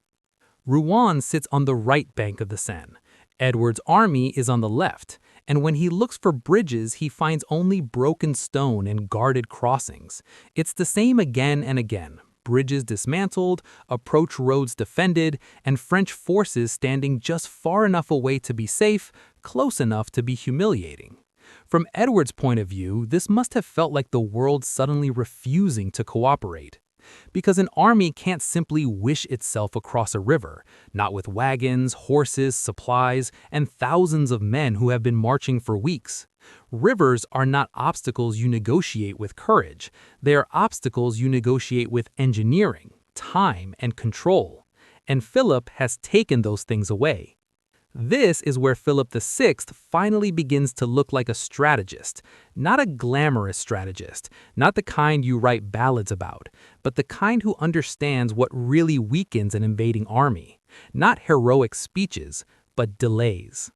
Speaker 4: Rouen sits on the right bank of the Seine. Edward's army is on the left, and when he looks for bridges, he finds only broken stone and guarded crossings. It's the same again and again. Bridges dismantled, approach roads defended, and French forces standing just far enough away to be safe, close enough to be humiliating. From Edward's point of view, this must have felt like the world suddenly refusing to cooperate. Because an army can't simply wish itself across a river, not with wagons, horses, supplies, and thousands of men who have been marching for weeks. Rivers are not obstacles you negotiate with courage. They are obstacles you negotiate with engineering, time, and control. And Philip has taken those things away. This is where Philip VI finally begins to look like a strategist, not a glamorous strategist, not the kind you write ballads about, but the kind who understands what really weakens an invading army. Not heroic speeches, but delays.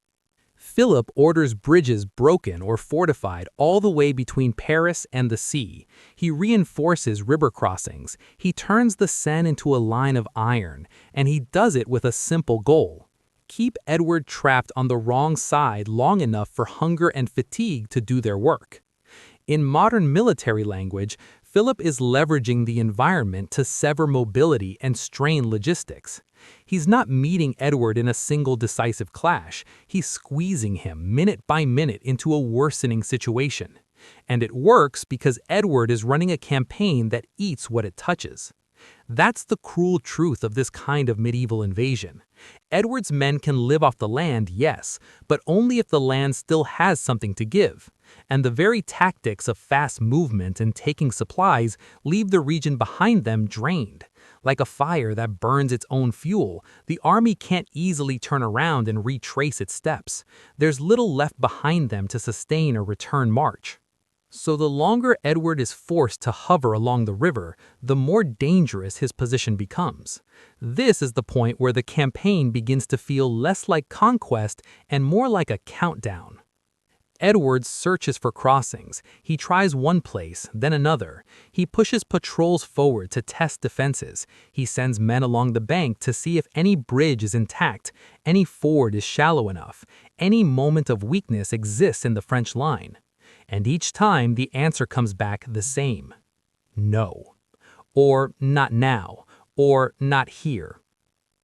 Speaker 4: Philip orders bridges broken or fortified all the way between Paris and the sea. He reinforces river crossings. He turns the Seine into a line of iron, and he does it with a simple goal: keep Edward trapped on the wrong side long enough for hunger and fatigue to do their work. In modern military language, Philip is leveraging the environment to sever mobility and strain logistics. He's not meeting Edward in a single decisive clash. He's squeezing him minute by minute into a worsening situation. And it works because Edward is running a campaign that eats what it touches. That's the cruel truth of this kind of medieval invasion. Edward's men can live off the land, yes, but only if the land still has something to give. And the very tactics of fast movement and taking supplies leave the region behind them drained. Like a fire that burns its own fuel, the army can't easily turn around and retrace its steps. There's little left behind them to sustain a return march. So the longer Edward is forced to hover along the river, the more dangerous his position becomes. This is the point where the campaign begins to feel less like conquest and more like a countdown. Edward searches for crossings. He tries one place, then another. He pushes patrols forward to test defenses. He sends men along the bank to see if any bridge is intact, any ford is shallow enough, any moment of weakness exists in the French line. And each time the answer comes back the same: no. Or not now. Or not here.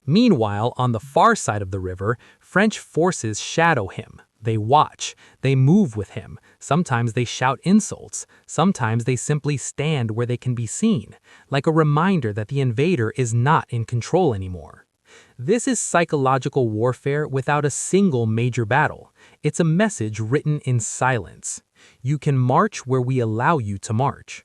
Speaker 4: Meanwhile, on the far side of the river, French forces shadow him. They watch. They move with him. Sometimes they shout insults. Sometimes they simply stand where they can be seen, like a reminder that the invader is not in control anymore. This is psychological warfare without a single major battle. It's a message written in silence. You can march where we allow you to march.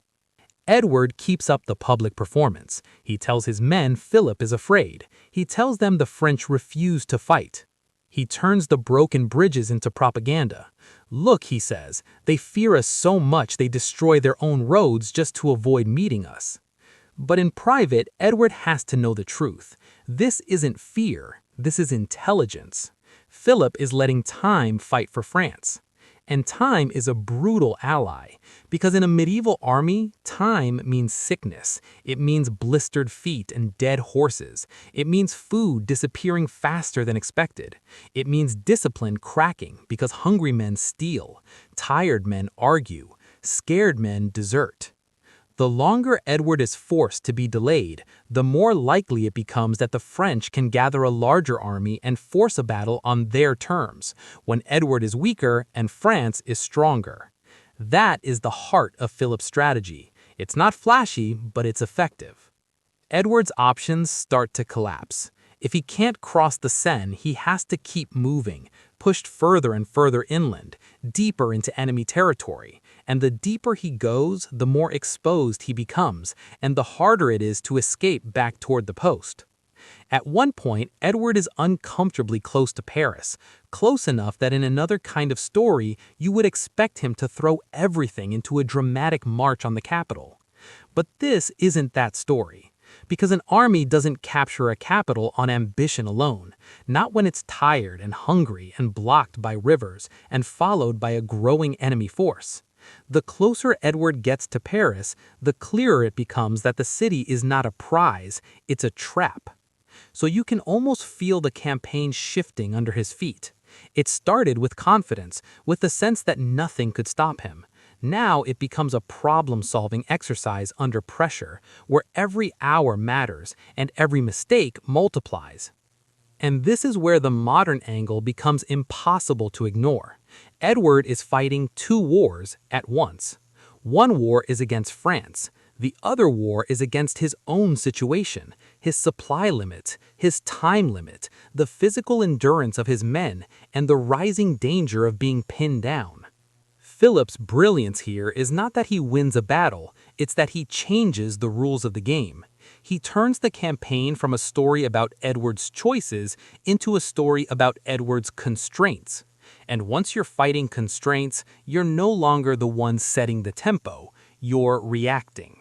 Speaker 4: Edward keeps up the public performance. He tells his men Philip is afraid. He tells them the French refuse to fight. He turns the broken bridges into propaganda. Look, he says, they fear us so much they destroy their own roads just to avoid meeting us. But in private, Edward has to know the truth. This isn't fear, this is intelligence. Philip is letting time fight for France. And time is a brutal ally, because in a medieval army, time means sickness. It means blistered feet and dead horses. It means food disappearing faster than expected. It means discipline cracking because hungry men steal, tired men argue, scared men desert. The longer Edward is forced to be delayed, the more likely it becomes that the French can gather a larger army and force a battle on their terms, when Edward is weaker and France is stronger. That is the heart of Philip's strategy. It's not flashy, but it's effective. Edward's options start to collapse. If he can't cross the Seine, he has to keep moving, pushed further and further inland, deeper into enemy territory. And the deeper he goes, the more exposed he becomes, and the harder it is to escape back toward the post. At one point, Edward is uncomfortably close to Paris, close enough that in another kind of story, you would expect him to throw everything into a dramatic march on the capital. But this isn't that story. Because an army doesn't capture a capital on ambition alone, not when it's tired and hungry and blocked by rivers and followed by a growing enemy force. The closer Edward gets to Paris, the clearer it becomes that the city is not a prize, it's a trap. So you can almost feel the campaign shifting under his feet. It started with confidence, with the sense that nothing could stop him. Now it becomes a problem-solving exercise under pressure, where every hour matters and every mistake multiplies. And this is where the modern angle becomes impossible to ignore. Edward is fighting two wars at once. One war is against France. The other war is against his own situation, his supply limit, his time limit, the physical endurance of his men, and the rising danger of being pinned down. Philip's brilliance here is not that he wins a battle, it's that he changes the rules of the game. He turns the campaign from a story about Edward's choices into a story about Edward's constraints. And once you're fighting constraints, you're no longer the one setting the tempo, you're reacting.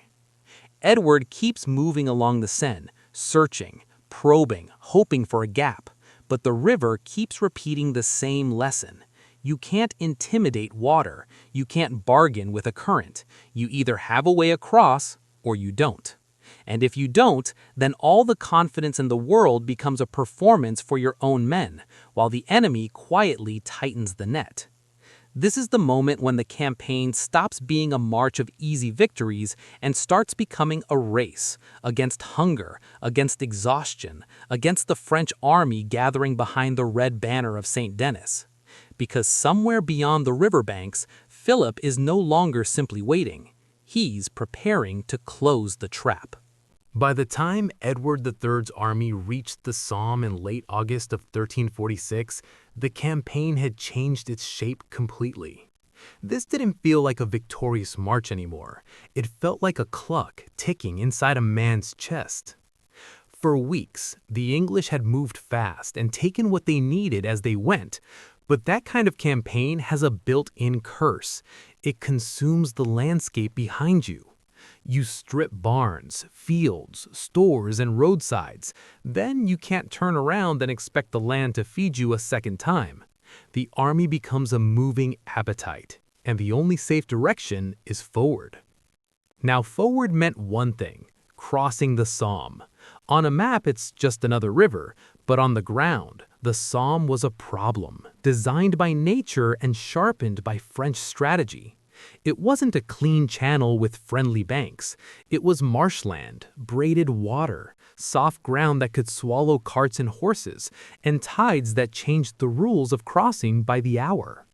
Speaker 4: Edward keeps moving along the Seine, searching, probing, hoping for a gap, but the river keeps repeating the same lesson. You can't intimidate water. You can't bargain with a current. You either have a way across or you don't. And if you don't, then all the confidence in the world becomes a performance for your own men, while the enemy quietly tightens the net. This is the moment when the campaign stops being a march of easy victories and starts becoming a race against hunger, against exhaustion, against the French army gathering behind the red banner of St. Denis. Because somewhere beyond the riverbanks, Philip is no longer simply waiting. He's preparing to close the trap.
Speaker 2: By the time Edward III's army reached the Somme in late August of 1346, the campaign had changed its shape completely. This didn't feel like a victorious march anymore. It felt like a clock ticking inside a man's chest. For weeks, the English had moved fast and taken what they needed as they went, but that kind of campaign has a built-in curse. It consumes the landscape behind you. You strip barns, fields, stores, and roadsides. Then you can't turn around and expect the land to feed you a second time. The army becomes a moving appetite, and the only safe direction is forward. Now, forward meant one thing: crossing the Somme. On a map, it's just another river, but on the ground, the Somme was a problem, designed by nature and sharpened by French strategy. It wasn't a clean channel with friendly banks. It was marshland, braided water, soft ground that could swallow carts and horses, and tides that changed the rules of crossing by the hour.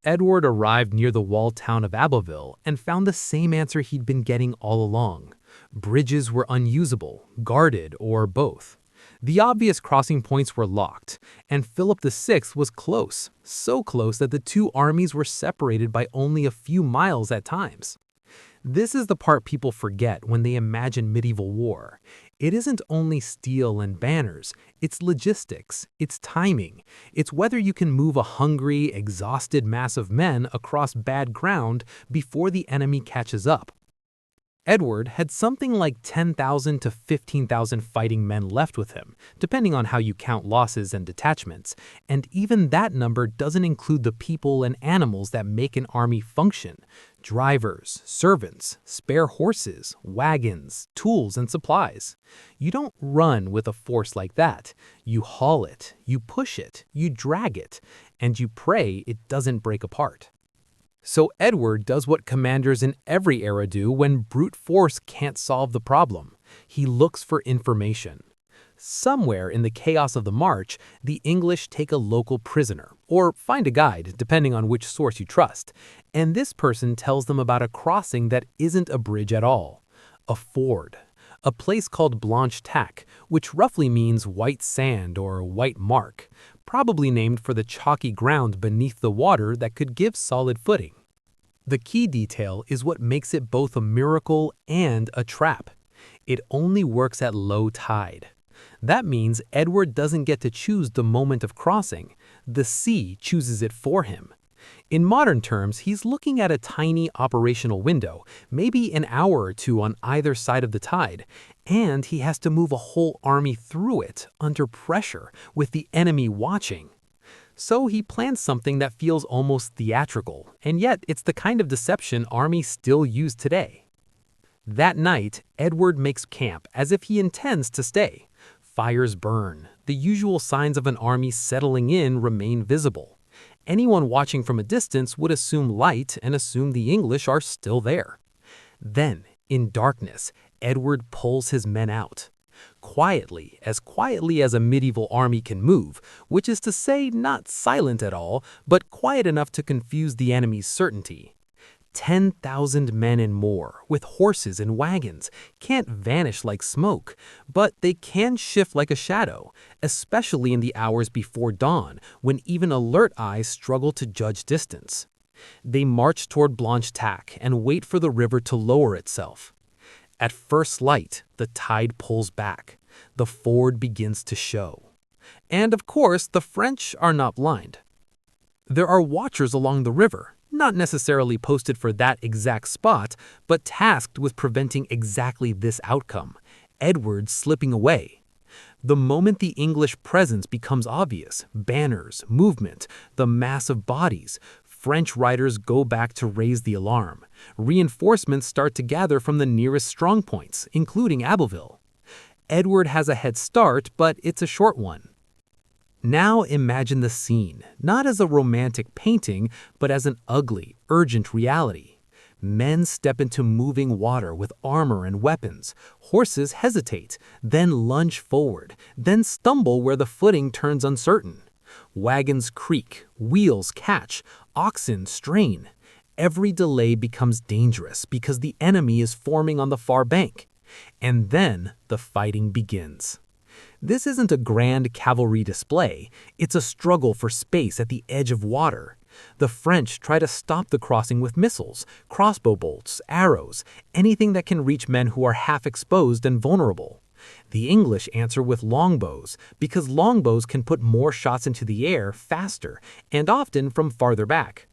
Speaker 2: Edward arrived near the walled town of Abbeville and found the same answer he'd been getting all along. Bridges were unusable, guarded, or both.
Speaker 4: The obvious crossing points were locked, and Philip VI was close, so close that the two armies were separated by only a few miles at times. This is the part people forget when they imagine medieval war. It isn't only steel and banners, it's logistics, it's timing, it's whether you can move a hungry, exhausted mass of men across bad ground before the enemy catches up. Edward had something like 10,000 to 15,000 fighting men left with him, depending on how you count losses and detachments, and even that number doesn't include the people and animals that make an army function: drivers, servants, spare horses, wagons, tools, and supplies. You don't run with a force like that. You haul it, you push it, you drag it, and you pray it doesn't break apart. So Edward does what commanders in every era do when brute force can't solve the problem. He looks for information. Somewhere in the chaos of the march, the English take a local prisoner, or find a guide, depending on which source you trust, and this person tells them about a crossing that isn't a bridge at all, a ford. A place called Blanche Tac, which roughly means white sand or white mark, probably named for the chalky ground beneath the water that could give solid footing. The key detail is what makes it both a miracle and a trap. It only works at low tide. That means Edward doesn't get to choose the moment of crossing. The sea chooses it for him. In modern terms, he's looking at a tiny operational window, maybe an hour or two on either side of the tide, and he has to move a whole army through it, under pressure, with the enemy watching. So he plans something that feels almost theatrical, and yet it's the kind of deception armies still use today. That night, Edward makes camp as if he intends to stay. Fires burn. The usual signs of an army settling in remain visible. Anyone watching from a distance would assume light and assume the English are still there. Then, in darkness, Edward pulls his men out. Quietly as a medieval army can move, which is to say not silent at all, but quiet enough to confuse the enemy's certainty. 10,000 men and more, with horses and wagons, can't vanish like smoke, but they can shift like a shadow, especially in the hours before dawn, when even alert eyes struggle to judge distance. They march toward Blanche Tac and wait for the river to lower itself. At first light, the tide pulls back. The ford begins to show. And of course, the French are not blind. There are watchers along the river, not necessarily posted for that exact spot, but tasked with preventing exactly this outcome: Edward slipping away. The moment the English presence becomes obvious, banners, movement, the mass of bodies, French riders go back to raise the alarm. Reinforcements start to gather from the nearest strongpoints, including Abbeville. Edward has a head start, but it's a short one. Now imagine the scene, not as a romantic painting, but as an ugly, urgent reality. Men step into moving water with armor and weapons. Horses hesitate, then lunge forward, then stumble where the footing turns uncertain. Wagons creak, wheels catch, oxen strain. Every delay becomes dangerous because the enemy is forming on the far bank. And then the fighting begins. This isn't a grand cavalry display, it's a struggle for space at the edge of water. The French try to stop the crossing with missiles, crossbow bolts, arrows, anything that can reach men who are half exposed and vulnerable. The English answer with longbows, because longbows can put more shots into the air faster, and often from farther back.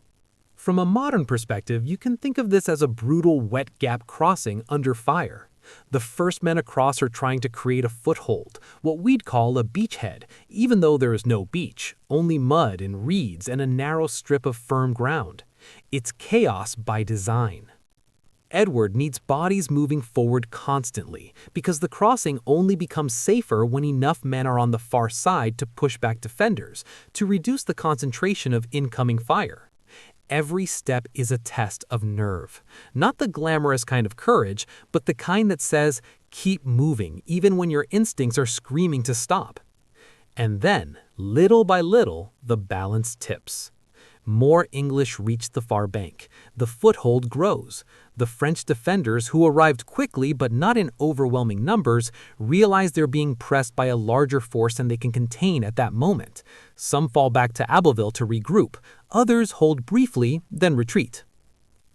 Speaker 4: From a modern perspective, you can think of this as a brutal wet gap crossing under fire. The first men across are trying to create a foothold, what we'd call a beachhead, even though there is no beach, only mud and reeds and a narrow strip of firm ground. It's chaos by design. Edward needs bodies moving forward constantly, because the crossing only becomes safer when enough men are on the far side to push back defenders, to reduce the concentration of incoming fire. Every step is a test of nerve. Not the glamorous kind of courage, but the kind that says, keep moving, even when your instincts are screaming to stop. And then, little by little, the balance tips. More English reach the far bank. The foothold grows. The French defenders, who arrived quickly but not in overwhelming numbers, realize they're being pressed by a larger force than they can contain at that moment. Some fall back to Abbeville to regroup. Others hold briefly, then retreat.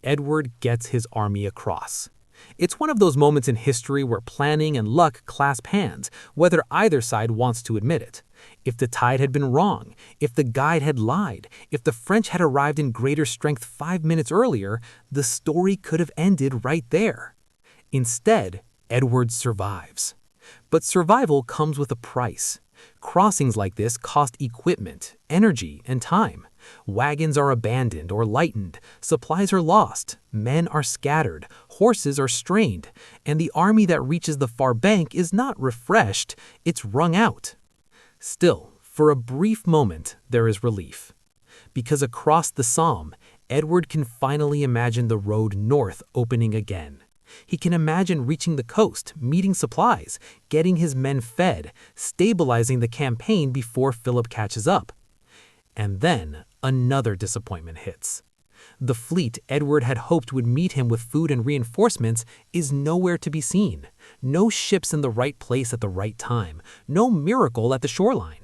Speaker 4: Edward gets his army across. It's one of those moments in history where planning and luck clasp hands, whether either side wants to admit it. If the tide had been wrong, if the guide had lied, if the French had arrived in greater strength 5 minutes earlier, the story could have ended right there. Instead, Edward survives. But survival comes with a price. Crossings like this cost equipment, energy, and time. Wagons are abandoned or lightened, supplies are lost, men are scattered, horses are strained, and the army that reaches the far bank is not refreshed, it's wrung out. Still, for a brief moment, there is relief. Because across the Somme, Edward can finally imagine the road north opening again. He can imagine reaching the coast, meeting supplies, getting his men fed, stabilizing the campaign before Philip catches up. And then another disappointment hits. The fleet Edward had hoped would meet him with food and reinforcements is nowhere to be seen. No ships in the right place at the right time. No miracle at the shoreline.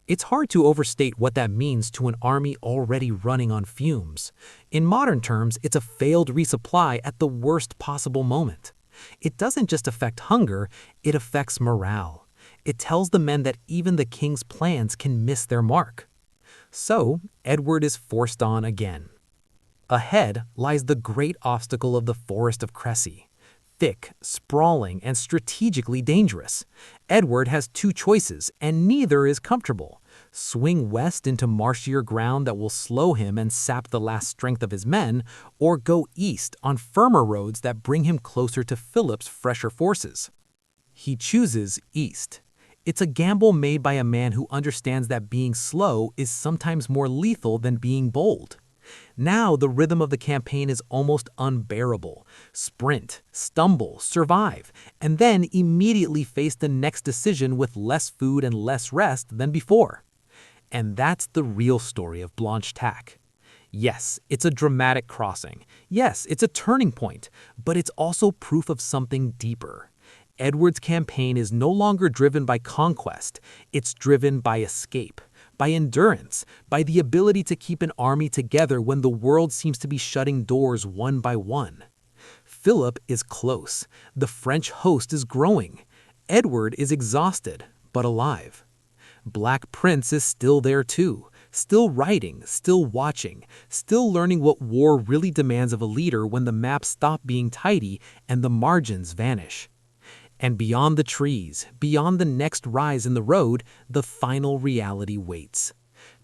Speaker 4: It's hard to overstate what that means to an army already running on fumes. In modern terms, it's a failed resupply at the worst possible moment. It doesn't just affect hunger, it affects morale. It tells the men that even the king's plans can miss their mark. So, Edward is forced on again. Ahead lies the great obstacle of the forest of Crecy. Thick, sprawling, and strategically dangerous. Edward has two choices, and neither is comfortable. Swing west into marshier ground that will slow him and sap the last strength of his men, or go east on firmer roads that bring him closer to Philip's fresher forces. He chooses east. It's a gamble made by a man who understands that being slow is sometimes more lethal than being bold. Now the rhythm of the campaign is almost unbearable. Sprint, stumble, survive, and then immediately face the next decision with less food and less rest than before. And that's the real story of Blanche-Tac. Yes, it's a dramatic crossing. Yes, it's a turning point, but it's also proof of something deeper. Edward's campaign is no longer driven by conquest. It's driven by escape, by endurance, by the ability to keep an army together when the world seems to be shutting doors one by one. Philip is close. The French host is growing. Edward is exhausted, but alive. Black Prince is still there too, still writing, still watching, still learning what war really demands of a leader when the maps stop being tidy and the margins vanish. And beyond the trees, beyond the next rise in the road, the final reality waits.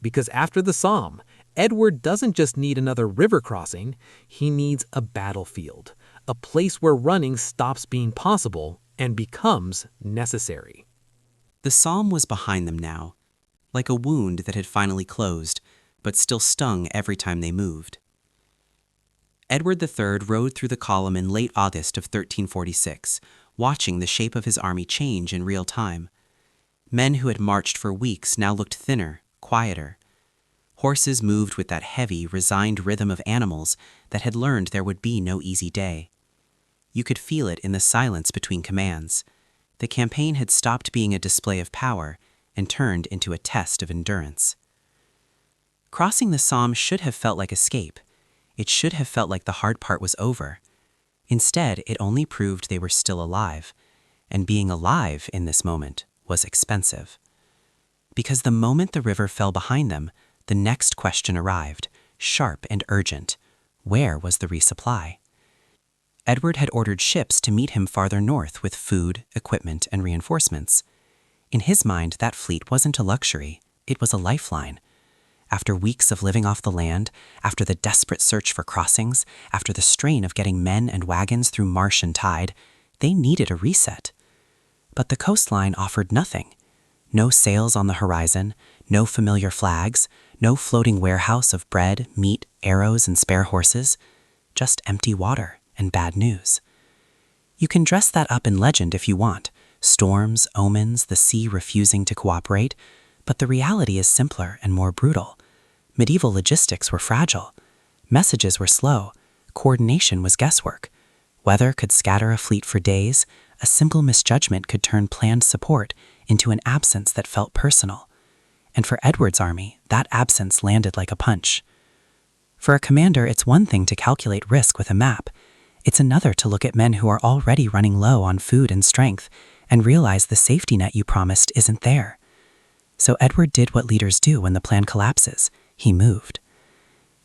Speaker 4: Because after the Somme, Edward doesn't just need another river crossing, he needs a battlefield, a place where running stops being possible and becomes necessary.
Speaker 5: The Somme was behind them now, like a wound that had finally closed, but still stung every time they moved. Edward III rode through the column in late August of 1346, watching the shape of his army change in real time. Men who had marched for weeks now looked thinner, quieter. Horses moved with that heavy, resigned rhythm of animals that had learned there would be no easy day. You could feel it in the silence between commands. The campaign had stopped being a display of power and turned into a test of endurance. Crossing the Somme should have felt like escape. It should have felt like the hard part was over. Instead, it only proved they were still alive, and being alive in this moment was expensive. Because the moment the river fell behind them, the next question arrived, sharp and urgent. Where was the resupply? Edward had ordered ships to meet him farther north with food, equipment, and reinforcements. In his mind, that fleet wasn't a luxury, it was a lifeline. After weeks of living off the land, after the desperate search for crossings, after the strain of getting men and wagons through marsh and tide, they needed a reset. But the coastline offered nothing. No sails on the horizon, no familiar flags, no floating warehouse of bread, meat, arrows, and spare horses, just empty water and bad news. You can dress that up in legend if you want, storms, omens, the sea refusing to cooperate, but the reality is simpler and more brutal. Medieval logistics were fragile. Messages were slow. Coordination was guesswork. Weather could scatter a fleet for days. A simple misjudgment could turn planned support into an absence that felt personal. And for Edward's army, that absence landed like a punch. For a commander, it's one thing to calculate risk with a map. It's another to look at men who are already running low on food and strength and realize the safety net you promised isn't there. So Edward did what leaders do when the plan collapses. He moved.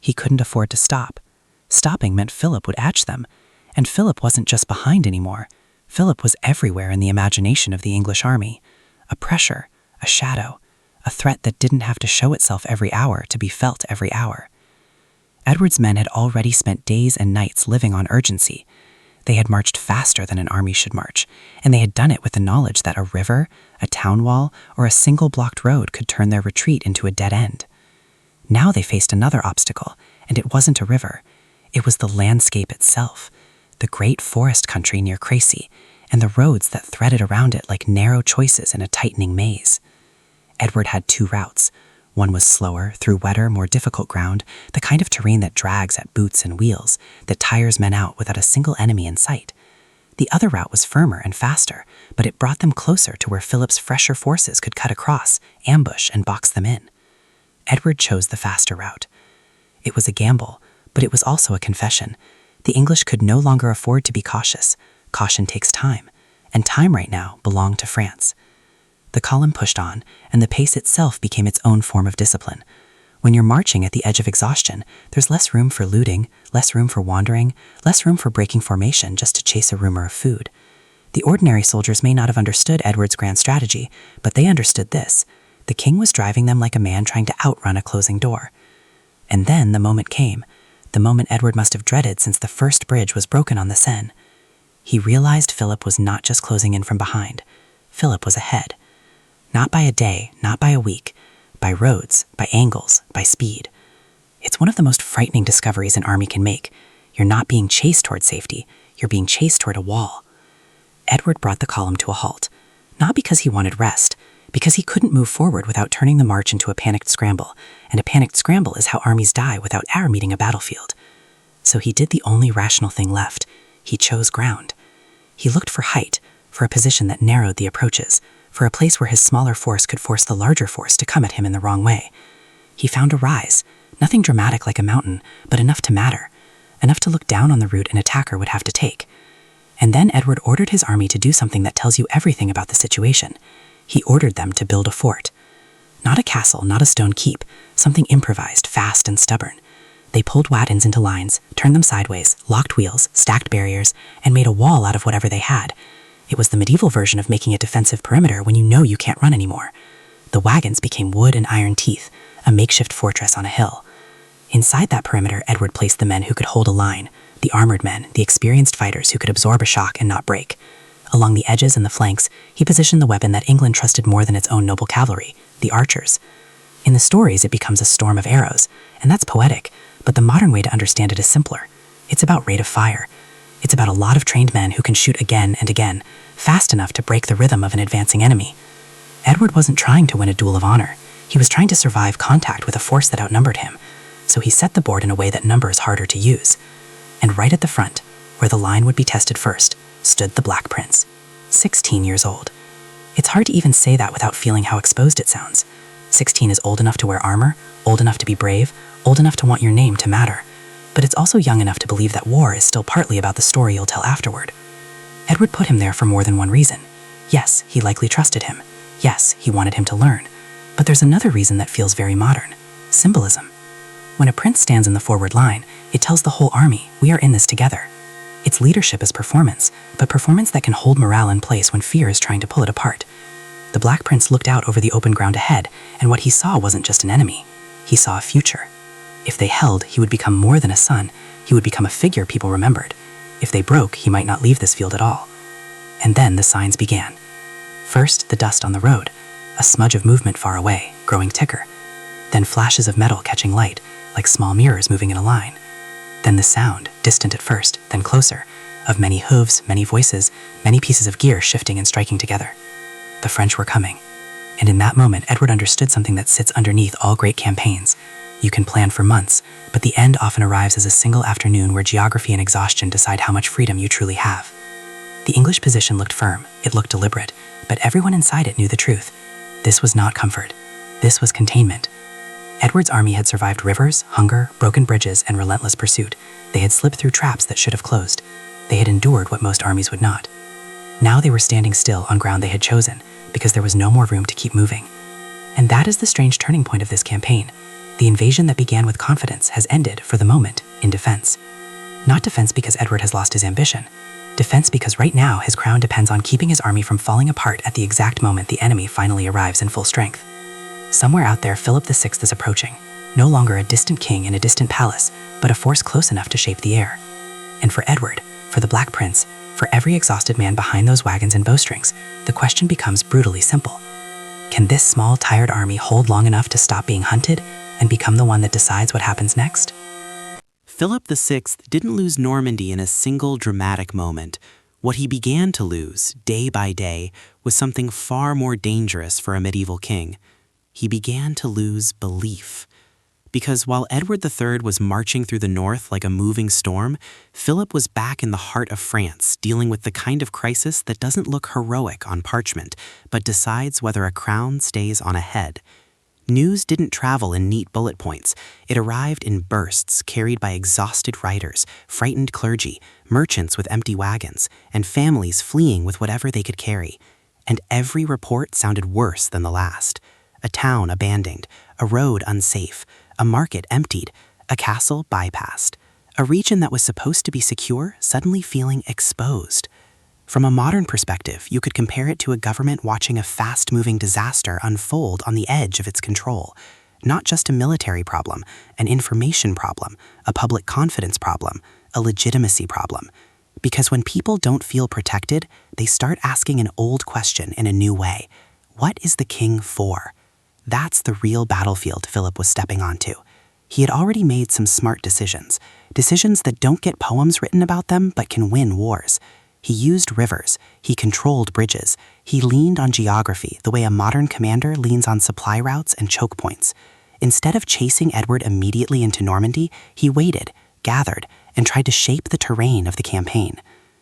Speaker 5: He couldn't afford to stop. Stopping meant Philip would catch them. And Philip wasn't just behind anymore. Philip was everywhere in the imagination of the English army. A pressure, a shadow, a threat that didn't have to show itself every hour to be felt every hour. Edward's men had already spent days and nights living on urgency. They had marched faster than an army should march, and they had done it with the knowledge that a river, a town wall, or a single blocked road could turn their retreat into a dead end. Now they faced another obstacle, and it wasn't a river. It was the landscape itself, the great forest country near Crecy, and the roads that threaded around it like narrow choices in a tightening maze. Edward had two routes. One was slower, through wetter, more difficult ground, the kind of terrain that drags at boots and wheels, that tires men out without a single enemy in sight. The other route was firmer and faster, but it brought them closer to where Philip's fresher forces could cut across, ambush, and box them in. Edward chose the faster route. It was a gamble, but it was also a confession. The English could no longer afford to be cautious. Caution takes time, and time right now belonged to France. The column pushed on, and the pace itself became its own form of discipline. When you're marching at the edge of exhaustion, there's less room for looting, less room for wandering, less room for breaking formation just to chase a rumor of food. The ordinary soldiers may not have understood Edward's grand strategy, but they understood this. The king was driving them like a man trying to outrun a closing door. And then the moment came, the moment Edward must have dreaded since the first bridge was broken on the Seine. He realized Philip was not just closing in from behind. Philip was ahead. Not by a day, not by a week, by roads, by angles, by speed. It's one of the most frightening discoveries an army can make. You're not being chased toward safety, you're being chased toward a wall. Edward brought the column to a halt, not because he wanted rest, because he couldn't move forward without turning the march into a panicked scramble, and a panicked scramble is how armies die without ever meeting a battlefield. So he did the only rational thing left. He chose ground. He looked for height, for a position that narrowed the approaches, for a place where his smaller force could force the larger force to come at him in the wrong way. He found a rise, nothing dramatic like a mountain, but enough to matter, enough to look down on the route an attacker would have to take. And then Edward ordered his army to do something that tells you everything about the situation. He ordered them to build a fort. Not a castle, not a stone keep, something improvised, fast and stubborn. They pulled wagons into lines, turned them sideways, locked wheels, stacked barriers, and made a wall out of whatever they had. It was the medieval version of making a defensive perimeter when you know you can't run anymore. The wagons became wood and iron teeth, a makeshift fortress on a hill. Inside that perimeter, Edward placed the men who could hold a line, the armored men, the experienced fighters who could absorb a shock and not break. Along the edges and the flanks, he positioned the weapon that England trusted more than its own noble cavalry, the archers. In the stories, it becomes a storm of arrows, and that's poetic, but the modern way to understand it is simpler. It's about rate of fire. It's about a lot of trained men who can shoot again and again, fast enough to break the rhythm of an advancing enemy. Edward wasn't trying to win a duel of honor. He was trying to survive contact with a force that outnumbered him. So he set the board in a way that number is harder to use. And right at the front, where the line would be tested first, stood the Black Prince, 16 years old. It's hard to even say that without feeling how exposed it sounds. 16 is old enough to wear armor, old enough to be brave, old enough to want your name to matter. But it's also young enough to believe that war is still partly about the story you'll tell afterward. Edward put him there for more than one reason. Yes, he likely trusted him. Yes, he wanted him to learn. But there's another reason that feels very modern. Symbolism. When a prince stands in the forward line, it tells the whole army, we are in this together. Its leadership is performance, but performance that can hold morale in place when fear is trying to pull it apart. The Black Prince looked out over the open ground ahead, and what he saw wasn't just an enemy. He saw a future. If they held, he would become more than a son. He would become a figure people remembered. If they broke, he might not leave this field at all. And then the signs began. First, the dust on the road, a smudge of movement far away, growing thicker. Then flashes of metal catching light, like small mirrors moving in a line. Then the sound, distant at first, then closer, of many hooves, many voices, many pieces of gear shifting and striking together. The French were coming. And in that moment, Edward understood something that sits underneath all great campaigns.
Speaker 6: You can plan for months, but the end often arrives as a single afternoon where geography and exhaustion decide how much freedom you truly have. The English position looked firm, it looked deliberate, but everyone inside it knew the truth. This was not comfort. This was containment. Edward's army had survived rivers, hunger, broken bridges, and relentless pursuit. They had slipped through traps that should have closed. They had endured what most armies would not. Now they were standing still on ground they had chosen, because there was no more room to keep moving. And that is the strange turning point of this campaign. The invasion that began with confidence has ended, for the moment, in defense. Not defense because Edward has lost his ambition. Defense because right now his crown depends on keeping his army from falling apart at the exact moment the enemy finally arrives in full strength. Somewhere out there, Philip VI is approaching, no longer a distant king in a distant palace, but a force close enough to shape the air. And for Edward, for the Black Prince, for every exhausted man behind those wagons and bowstrings, the question becomes brutally simple. Can this small, tired army hold long enough to stop being hunted and become the one that decides what happens next?
Speaker 5: Philip VI didn't lose Normandy in a single dramatic moment. What he began to lose, day by day, was something far more dangerous for a medieval king. He began to lose belief. Because while Edward III was marching through the north like a moving storm, Philip was back in the heart of France, dealing with the kind of crisis that doesn't look heroic on parchment, but decides whether a crown stays on a head. News didn't travel in neat bullet points. It arrived in bursts carried by exhausted riders, frightened clergy, merchants with empty wagons, and families fleeing with whatever they could carry. And every report sounded worse than the last. A town abandoned, a road unsafe, a market emptied, a castle bypassed. A region that was supposed to be secure suddenly feeling exposed. From a modern perspective, you could compare it to a government watching a fast-moving disaster unfold on the edge of its control. Not just a military problem, an information problem, a public confidence problem, a legitimacy problem. Because when people don't feel protected, they start asking an old question in a new way. What is the king for? That's the real battlefield Philip was stepping onto. He had already made some smart decisions that don't get poems written about them but can win wars. He used rivers, he controlled bridges, he leaned on geography the way a modern commander leans on supply routes and choke points. Instead of chasing Edward immediately into Normandy, he waited, gathered, and tried to shape the terrain of the campaign.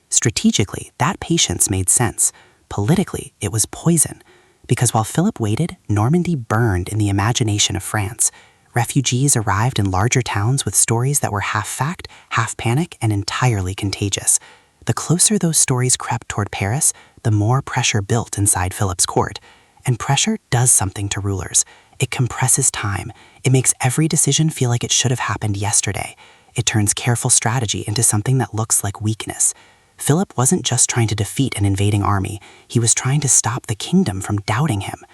Speaker 5: Strategically, that patience made sense. Politically, it was poison. Because while Philip waited, Normandy burned in the imagination of France. Refugees arrived in larger towns with stories that were half fact, half panic, and entirely contagious. The closer those stories crept toward Paris, the more pressure built inside Philip's court. And pressure does something to rulers. It compresses time. It makes every decision feel like it should have happened yesterday. It turns careful strategy into something that looks like weakness. Philip wasn't just trying to defeat an invading army, he was trying to stop the kingdom from doubting him.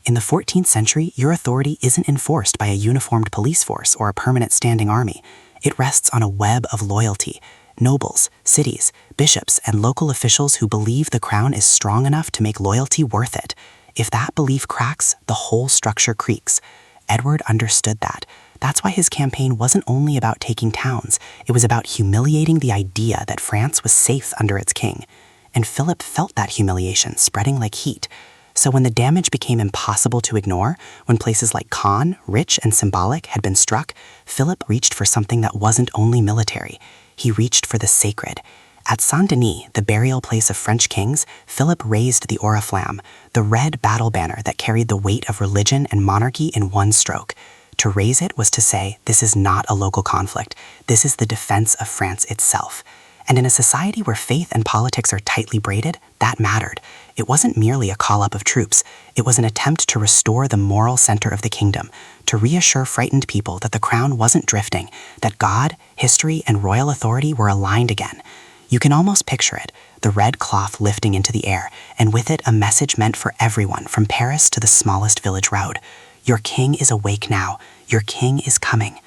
Speaker 5: In the 14th century, your authority isn't enforced by a uniformed police force or a permanent standing army. It rests on a web of loyalty. Nobles, cities, bishops, and local officials who believe the crown is strong enough to make loyalty worth it. If that belief cracks, the whole structure creaks. Edward understood that. That's why his campaign wasn't only about taking towns, it was about humiliating the idea that France was safe under its king. And Philip felt that humiliation spreading like heat. So when the damage became impossible to ignore, when places like Caen, rich and symbolic, had been struck, Philip reached for something that wasn't only military. He reached for the sacred. At Saint-Denis, the burial place of French kings, Philip raised the oriflamme, the red battle banner that carried the weight of religion and monarchy in one stroke. To raise it was to say, this is not a local conflict. This is the defense of France itself. And in a society where faith and politics are tightly braided, that mattered. It wasn't merely a call-up of troops. It was an attempt to restore the moral center of the kingdom, to reassure frightened people that the crown wasn't drifting, that God, history, and royal authority were aligned again. You can almost picture it, the red cloth lifting into the air, and with it a message meant for everyone from Paris to the smallest village road. Your king is awake now. Your king is coming.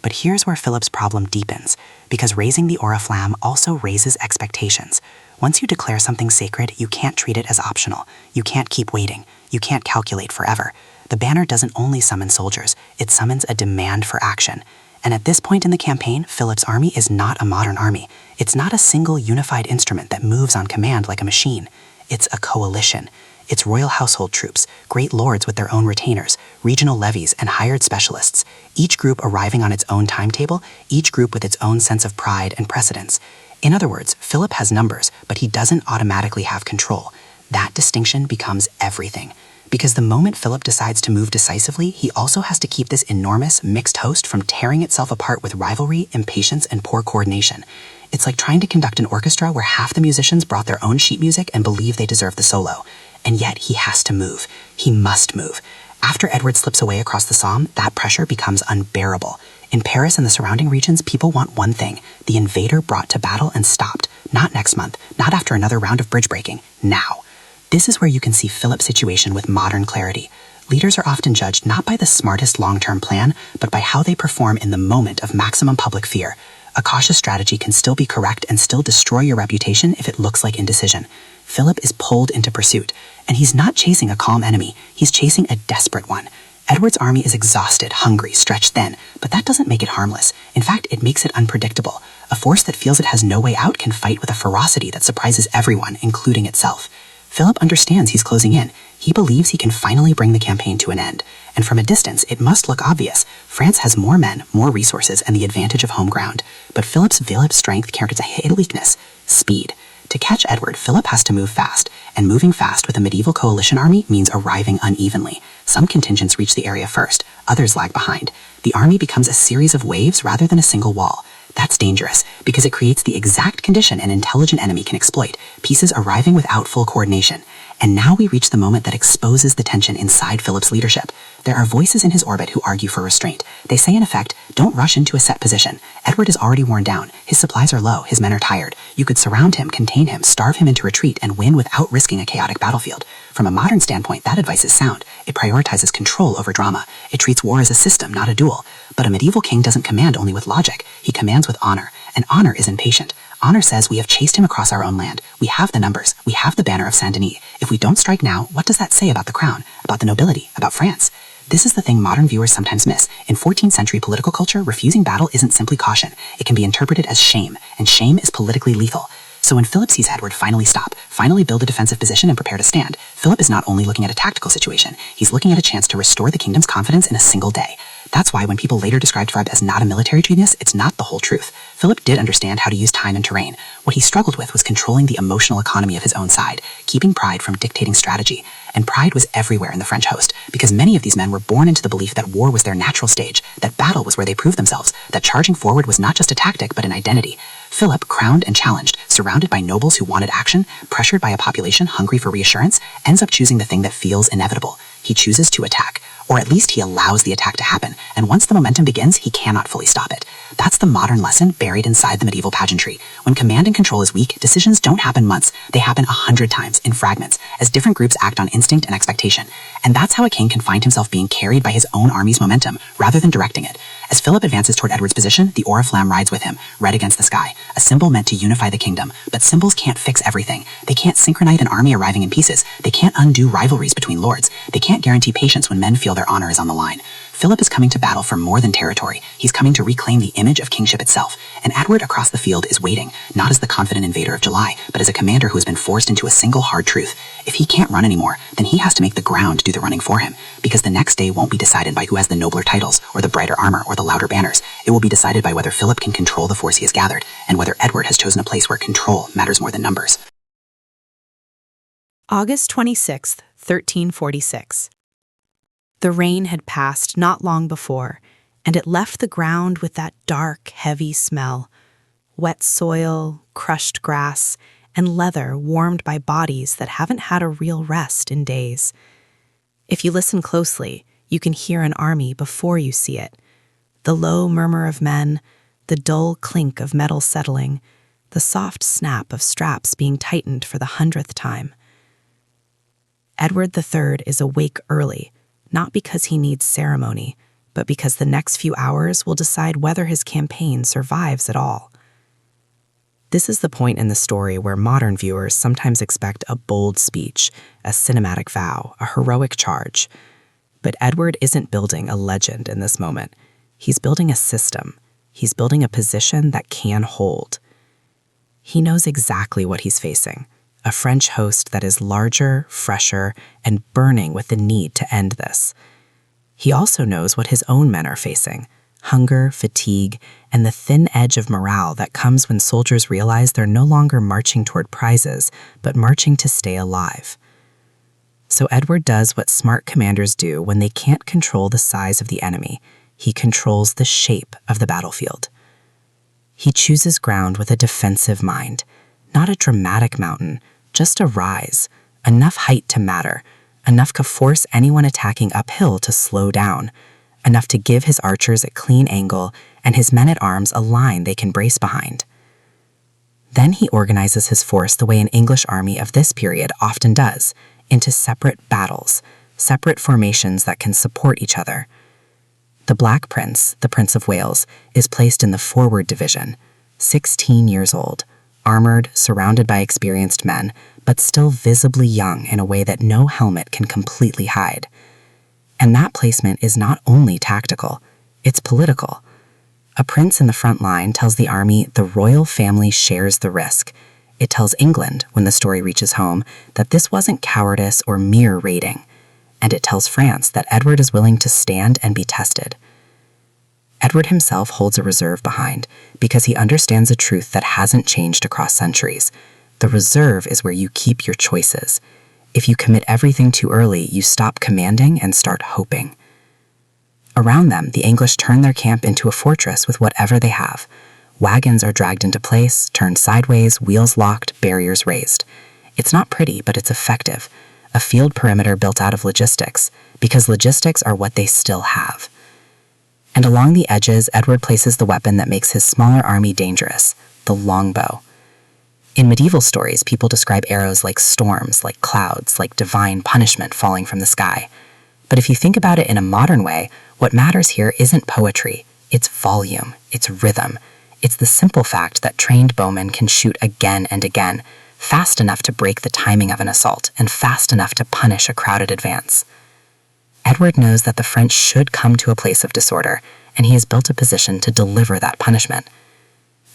Speaker 5: But here's where Philip's problem deepens, because raising the oriflamme also raises expectations. Once you declare something sacred, you can't treat it as optional. You can't keep waiting. You can't calculate forever. The banner doesn't only summon soldiers, it summons a demand for action. And at this point in the campaign, Philip's army is not a modern army. It's not a single unified instrument that moves on command like a machine. It's a coalition.
Speaker 6: It's royal household troops, great lords with their own retainers, regional levies, and hired specialists, each group arriving on its own timetable, each group with its own sense of pride and precedence. In other words, Philip has numbers, but he doesn't automatically have control. That distinction becomes everything. Because the moment Philip decides to move decisively, he also has to keep this enormous, mixed host from tearing itself apart with rivalry, impatience, and poor coordination. It's like trying to conduct an orchestra where half the musicians brought their own sheet music and believe they deserve the solo. And yet he has to move. He must move. After Edward slips away across the Somme, that pressure becomes unbearable. In Paris and the surrounding regions, people want one thing: the invader brought to battle and stopped. Not next month, not after another round of bridge breaking, now. This is where you can see Philip's situation with modern clarity. Leaders are often judged not by the smartest long-term plan, but by how they perform in the moment of maximum public fear. A cautious strategy can still be correct and still destroy your reputation if it looks like indecision. Philip is pulled into pursuit, and he's not chasing a calm enemy, he's chasing a desperate one. Edward's army is exhausted, hungry, stretched thin, but that doesn't make it harmless. In fact, it makes it unpredictable. A force that feels it has no way out can fight with a ferocity that surprises everyone, including itself. Philip understands he's closing in. He believes he can finally bring the campaign to an end. And from a distance, it must look obvious. France has more men, more resources, and the advantage of home ground. But Philip's veiled strength carries a hidden weakness: speed. To catch Edward, Philip has to move fast, and moving fast with a medieval coalition army means arriving unevenly. Some contingents reach the area first, others lag behind. The army becomes a series of waves rather than a single wall. That's dangerous, because it creates the exact condition an intelligent enemy can exploit, pieces arriving without full coordination. And now we reach the moment that exposes the tension inside Philip's leadership. There are voices in his orbit who argue for restraint. They say, in effect, don't rush into a set position. Edward is already worn down. His supplies are low. His men are tired. You could surround him, contain him, starve him into retreat, and win without risking a chaotic battlefield. From a modern standpoint, that advice is sound. It prioritizes control over drama. It treats war as a system, not a duel. But a medieval king doesn't command only with logic. He commands with honor. And honor is impatient. Honor says we have chased him across our own land. We have the numbers. We have the banner of Saint-Denis. If we don't strike now, what does that say about the crown, about the nobility, about France? This is the thing modern viewers sometimes miss. In 14th century political culture, refusing battle isn't simply caution. It can be interpreted as shame, and shame is politically lethal. So when Philip sees Edward finally stop, finally build a defensive position and prepare to stand, Philip is not only looking at a tactical situation, he's looking at a chance to restore the kingdom's confidence in a single day. That's why when people later described Fribe as not a military genius, it's not the whole truth. Philip did understand how to use time and terrain. What he struggled with was controlling the emotional economy of his own side, keeping pride from dictating strategy. And pride was everywhere in the French host, because many of these men were born into the belief that war was their natural stage, that battle was where they proved themselves, that charging forward was not just a tactic but an identity. Philip, crowned and challenged, surrounded by nobles who wanted action, pressured by a population hungry for reassurance, ends up choosing the thing that feels inevitable. He chooses to attack. Or at least he allows the attack to happen, and once the momentum begins, he cannot fully stop it. That's the modern lesson buried inside the medieval pageantry. When command and control is weak, decisions don't happen months, they happen 100 times, in fragments, as different groups act on instinct and expectation. And that's how a king can find himself being carried by his own army's momentum, rather than directing it. As Philip advances toward Edward's position, the oriflamme rides with him, red against the sky, a symbol meant to unify the kingdom. But symbols can't fix everything. They can't synchronize an army arriving in pieces. They can't undo rivalries between lords. They can't guarantee patience when men feel their honor is on the line. Philip is coming to battle for more than territory. He's coming to reclaim the image of kingship itself. And Edward across the field is waiting, not as the confident invader of July, but as a commander who has been forced into a single hard truth. If he can't run anymore, then he has to make the ground do the running for him. Because the next day won't be decided by who has the nobler titles, or the brighter armor, or the louder banners. It will be decided by whether Philip can control the force he has gathered, and whether Edward has chosen a place where control matters more than numbers.
Speaker 1: August 26th, 1346. The rain had passed not long before, and it left the ground with that dark, heavy smell. Wet soil, crushed grass, and leather warmed by bodies that haven't had a real rest in days. If you listen closely, you can hear an army before you see it. The low murmur of men, the dull clink of metal settling, the soft snap of straps being tightened for the 100th time. Edward III is awake early, not because he needs ceremony, but because the next few hours will decide whether his campaign survives at all. This is the point in the story where modern viewers sometimes expect a bold speech, a cinematic vow, a heroic charge. But Edward isn't building a legend in this moment. He's building a system. He's building a position that can hold. He knows exactly what he's facing,
Speaker 6: a French host that is larger, fresher, and burning with the need to end this. He also knows what his own men are facing: hunger, fatigue, and the thin edge of morale that comes when soldiers realize they're no longer marching toward prizes, but marching to stay alive. So Edward does what smart commanders do when they can't control the size of the enemy. He controls the shape of the battlefield. He chooses ground with a defensive mind, not a dramatic mountain, just a rise, enough height to matter, enough to force anyone attacking uphill to slow down, enough to give his archers a clean angle and his men-at-arms a line they can brace behind. Then he organizes his force the way an English army of this period often does, into separate battles, separate formations that can support each other. The Black Prince, the Prince of Wales, is placed in the forward division, 16 years old, armored, surrounded by experienced men, but still visibly young in a way that no helmet can completely hide. And that placement is not only tactical, it's political. A prince in the front line tells the army the royal family shares the risk. It tells England, when the story reaches home, that this wasn't cowardice or mere raiding. And it tells France that Edward is willing to stand and be tested. Edward himself holds a reserve behind because he understands a truth that hasn't changed across centuries. The reserve is where you keep your choices. If you commit everything too early, you stop commanding and start hoping. Around them, the English turn their camp into a fortress with whatever they have. Wagons are dragged into place, turned sideways, wheels locked, barriers raised. It's not pretty, but it's effective. A field perimeter built out of logistics, because logistics are what they still have. And along the edges, Edward places the weapon that makes his smaller army dangerous, the longbow. In medieval stories, people describe arrows like storms, like clouds, like divine punishment falling from the sky. But if you think about it in a modern way, what matters here isn't poetry, it's volume, it's rhythm. It's the simple fact that trained bowmen can shoot again and again, fast enough to break the timing of an assault and fast enough to punish a crowded advance. Edward knows that the French should come to a place of disorder, and he has built a position to deliver that punishment.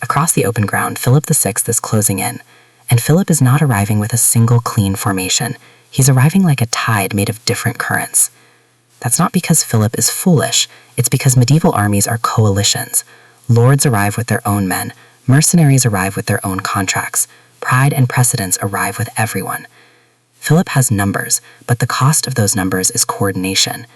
Speaker 6: Across the open ground, Philip VI is closing in, and Philip is not arriving with a single clean formation. He's arriving like a tide made of different currents. That's not because Philip is foolish, it's because medieval armies are coalitions. Lords arrive with their own men, mercenaries arrive with their own contracts, pride and precedence arrive with everyone. Philip has numbers, but the cost of those numbers is coordination.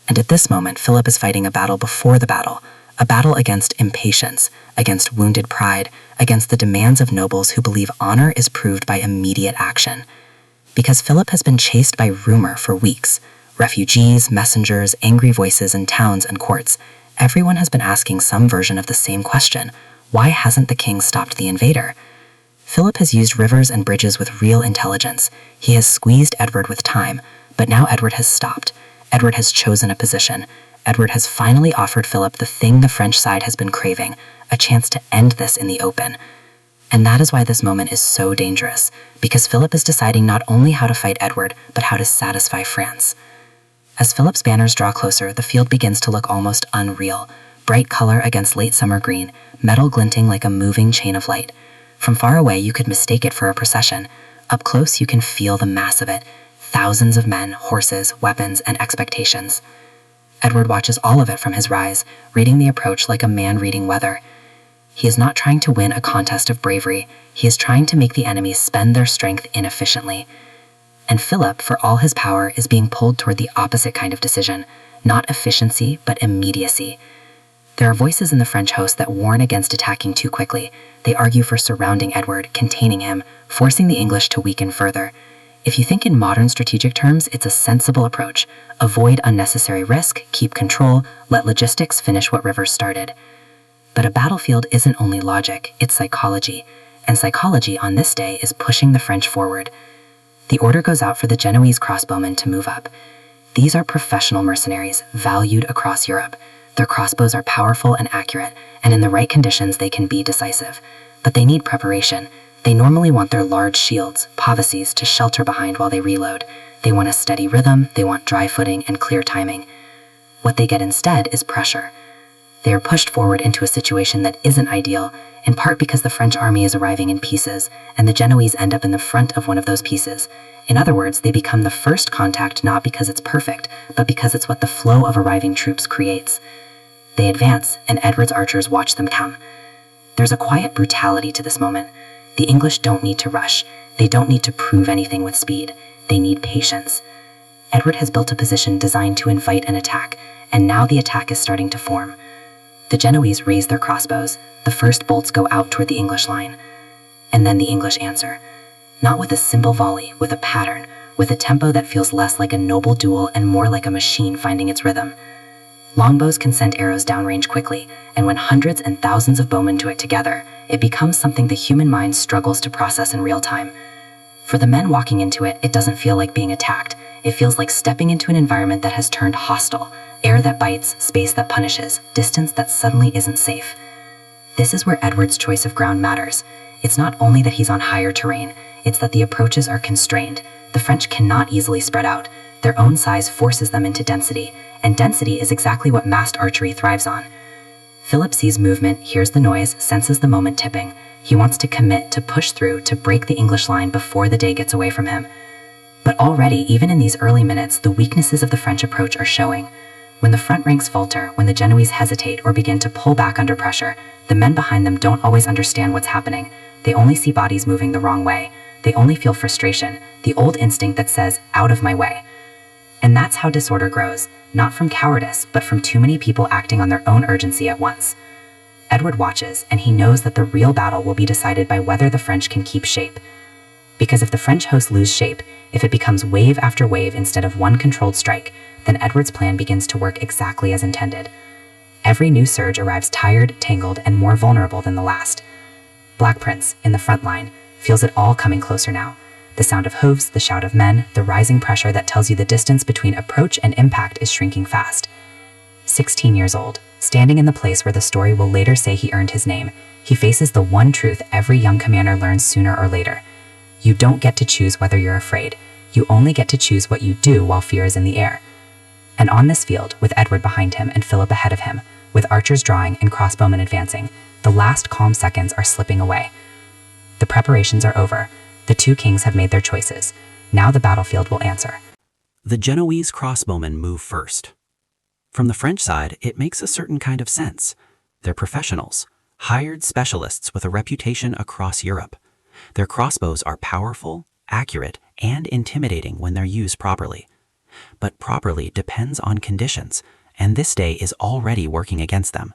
Speaker 6: And at this moment, Philip is fighting a battle before the battle, a battle against impatience, against wounded pride, against the demands of nobles who believe honor is proved by immediate action. Because Philip has been chased by rumor for weeks, refugees, messengers, angry voices in towns and courts, everyone has been asking some version of the same question: why hasn't the king stopped the invader? Philip has used rivers and bridges with real intelligence. He has squeezed Edward with time, but now Edward has stopped. Edward has chosen a position. Edward has finally offered Philip the thing the French side has been craving, a chance to end this in the open. And that is why this moment is so dangerous, because Philip is deciding not only how to fight Edward, but how to satisfy France. As Philip's banners draw closer, the field begins to look almost unreal. Bright color against late summer green, metal glinting like a moving chain of light. From far away, you could mistake it for a procession. Up close, you can feel the mass of it. Thousands of men, horses, weapons, and expectations. Edward watches all of it from his rise, reading the approach like a man reading weather. He is not trying to win a contest of bravery. He is trying to make the enemy spend their strength inefficiently. And Philip, for all his power, is being pulled toward the opposite kind of decision, not efficiency, but immediacy. There are voices in the French host that warn against attacking too quickly. They argue for surrounding Edward, containing him, forcing the English to weaken further. If you think in modern strategic terms, it's a sensible approach. Avoid unnecessary risk, keep control, let logistics finish what Rivers started. But a battlefield isn't only logic, it's psychology. And psychology on this day is pushing the French forward. The order goes out for the Genoese crossbowmen to move up. These are professional mercenaries, valued across Europe. Their crossbows are powerful and accurate, and in the right conditions they can be decisive. But they need preparation. They normally want their large shields, pavoises, to shelter behind while they reload. They want a steady rhythm, they want dry footing and clear timing. What they get instead is pressure. They are pushed forward into a situation that isn't ideal, in part because the French army is arriving in pieces, and the Genoese end up in the front of one of those pieces. In other words, they become the first contact not because it's perfect, but because it's what the flow of arriving troops creates. They advance, and Edward's archers watch them come. There's a quiet brutality to this moment. The English don't need to rush. They don't need to prove anything with speed. They need patience. Edward has built a position designed to invite an attack, and now the attack is starting to form. The Genoese raise their crossbows. The first bolts go out toward the English line. And then the English answer. Not with a simple volley, with a pattern, with a tempo that feels less like a noble duel and more like a machine finding its rhythm. Longbows can send arrows downrange quickly, and when hundreds and thousands of bowmen do it together, it becomes something the human mind struggles to process in real time. For the men walking into it, it doesn't feel like being attacked. It feels like stepping into an environment that has turned hostile, air that bites, space that punishes, distance that suddenly isn't safe. This is where Edward's choice of ground matters. It's not only that he's on higher terrain, it's that the approaches are constrained. The French cannot easily spread out. Their own size forces them into density, and density is exactly what massed archery thrives on. Philip sees movement, hears the noise, senses the moment tipping. He wants to commit, to push through, to break the English line before the day gets away from him. But already, even in these early minutes, the weaknesses of the French approach are showing. When the front ranks falter, when the Genoese hesitate or begin to pull back under pressure, the men behind them don't always understand what's happening. They only see bodies moving the wrong way. They only feel frustration, the old instinct that says, out of my way. And that's how disorder grows, not from cowardice, but from too many people acting on their own urgency at once. Edward watches, and he knows that the real battle will be decided by whether the French can keep shape. Because if the French hosts lose shape, if it becomes wave after wave instead of one controlled strike, then Edward's plan begins to work exactly as intended. Every new surge arrives tired, tangled, and more vulnerable than the last. Black Prince, in the front line, feels it all coming closer now. The sound of hooves, the shout of men, the rising pressure that tells you the distance between approach and impact is shrinking fast. 16 years old, standing in the place where the story will later say he earned his name, he faces the one truth every young commander learns sooner or later. You don't get to choose whether you're afraid. You only get to choose what you do while fear is in the air. And on this field, with Edward behind him and Philip ahead of him, with archers drawing and crossbowmen advancing, the last calm seconds are slipping away. The preparations are over. The two kings have made their choices. Now the battlefield will answer.
Speaker 5: The Genoese crossbowmen move first. From the French side, it makes a certain kind of sense. They're professionals, hired specialists with a reputation across Europe. Their crossbows are powerful, accurate, and intimidating when they're used properly. But properly depends on conditions, and this day is already working against them.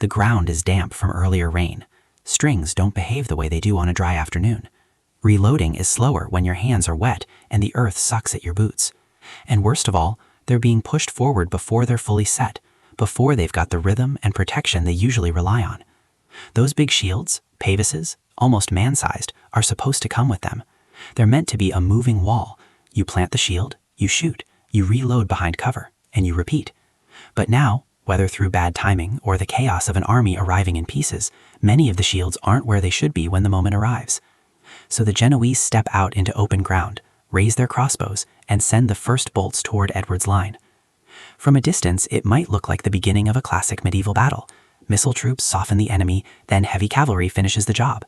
Speaker 5: The ground is damp from earlier rain. Strings don't behave the way they do on a dry afternoon. Reloading is slower when your hands are wet and the earth sucks at your boots. And worst of all, they're being pushed forward before they're fully set, before they've got the rhythm and protection they usually rely on. Those big shields, pavises, almost man-sized, are supposed to come with them. They're meant to be a moving wall. You plant the shield, you shoot, you reload behind cover, and you repeat. But now, whether through bad timing or the chaos of an army arriving in pieces, many of the shields aren't where they should be when the moment arrives. So the Genoese step out into open ground, raise their crossbows, and send the first bolts toward Edward's line. From a distance, it might look like the beginning of a classic medieval battle. Missile troops soften the enemy, then heavy cavalry finishes the job.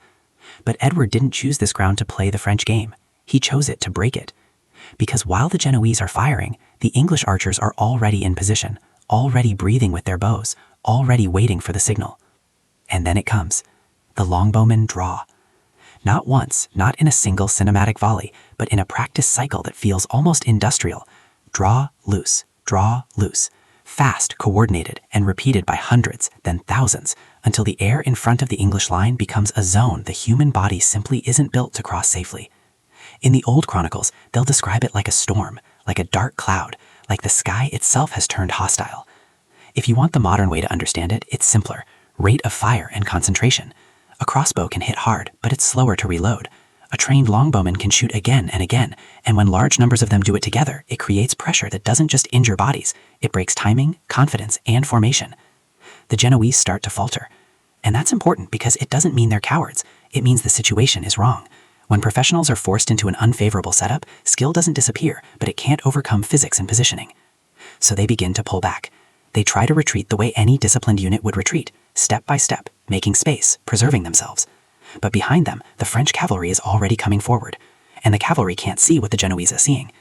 Speaker 5: But Edward didn't choose this ground to play the French game. He chose it to break it. Because while the Genoese are firing, the English archers are already in position, already breathing with their bows, already waiting for the signal. And then it comes. The longbowmen draw. Not once, not in a single cinematic volley, but in a practice cycle that feels almost industrial. Draw, loose, fast, coordinated, and repeated by hundreds, then thousands, until the air in front of the English line becomes a zone the human body simply isn't built to cross safely. In the old chronicles, they'll describe it like a storm, like a dark cloud, like the sky itself has turned hostile. If you want the modern way to understand it, it's simpler. Rate of fire and concentration. A crossbow can hit hard, but it's slower to reload. A trained longbowman can shoot again and again, and when large numbers of them do it together, it creates pressure that doesn't just injure bodies, it breaks timing, confidence, and formation. The Genoese start to falter. And that's important because it doesn't mean they're cowards. It means the situation is wrong. When professionals are forced into an unfavorable setup, skill doesn't disappear, but it can't overcome physics and positioning. So they begin to pull back.
Speaker 6: They try to retreat the way any disciplined unit would retreat, step by step, making space, preserving themselves. But behind them, the French cavalry is already coming forward, and the cavalry can't see what the Genoese are seeing.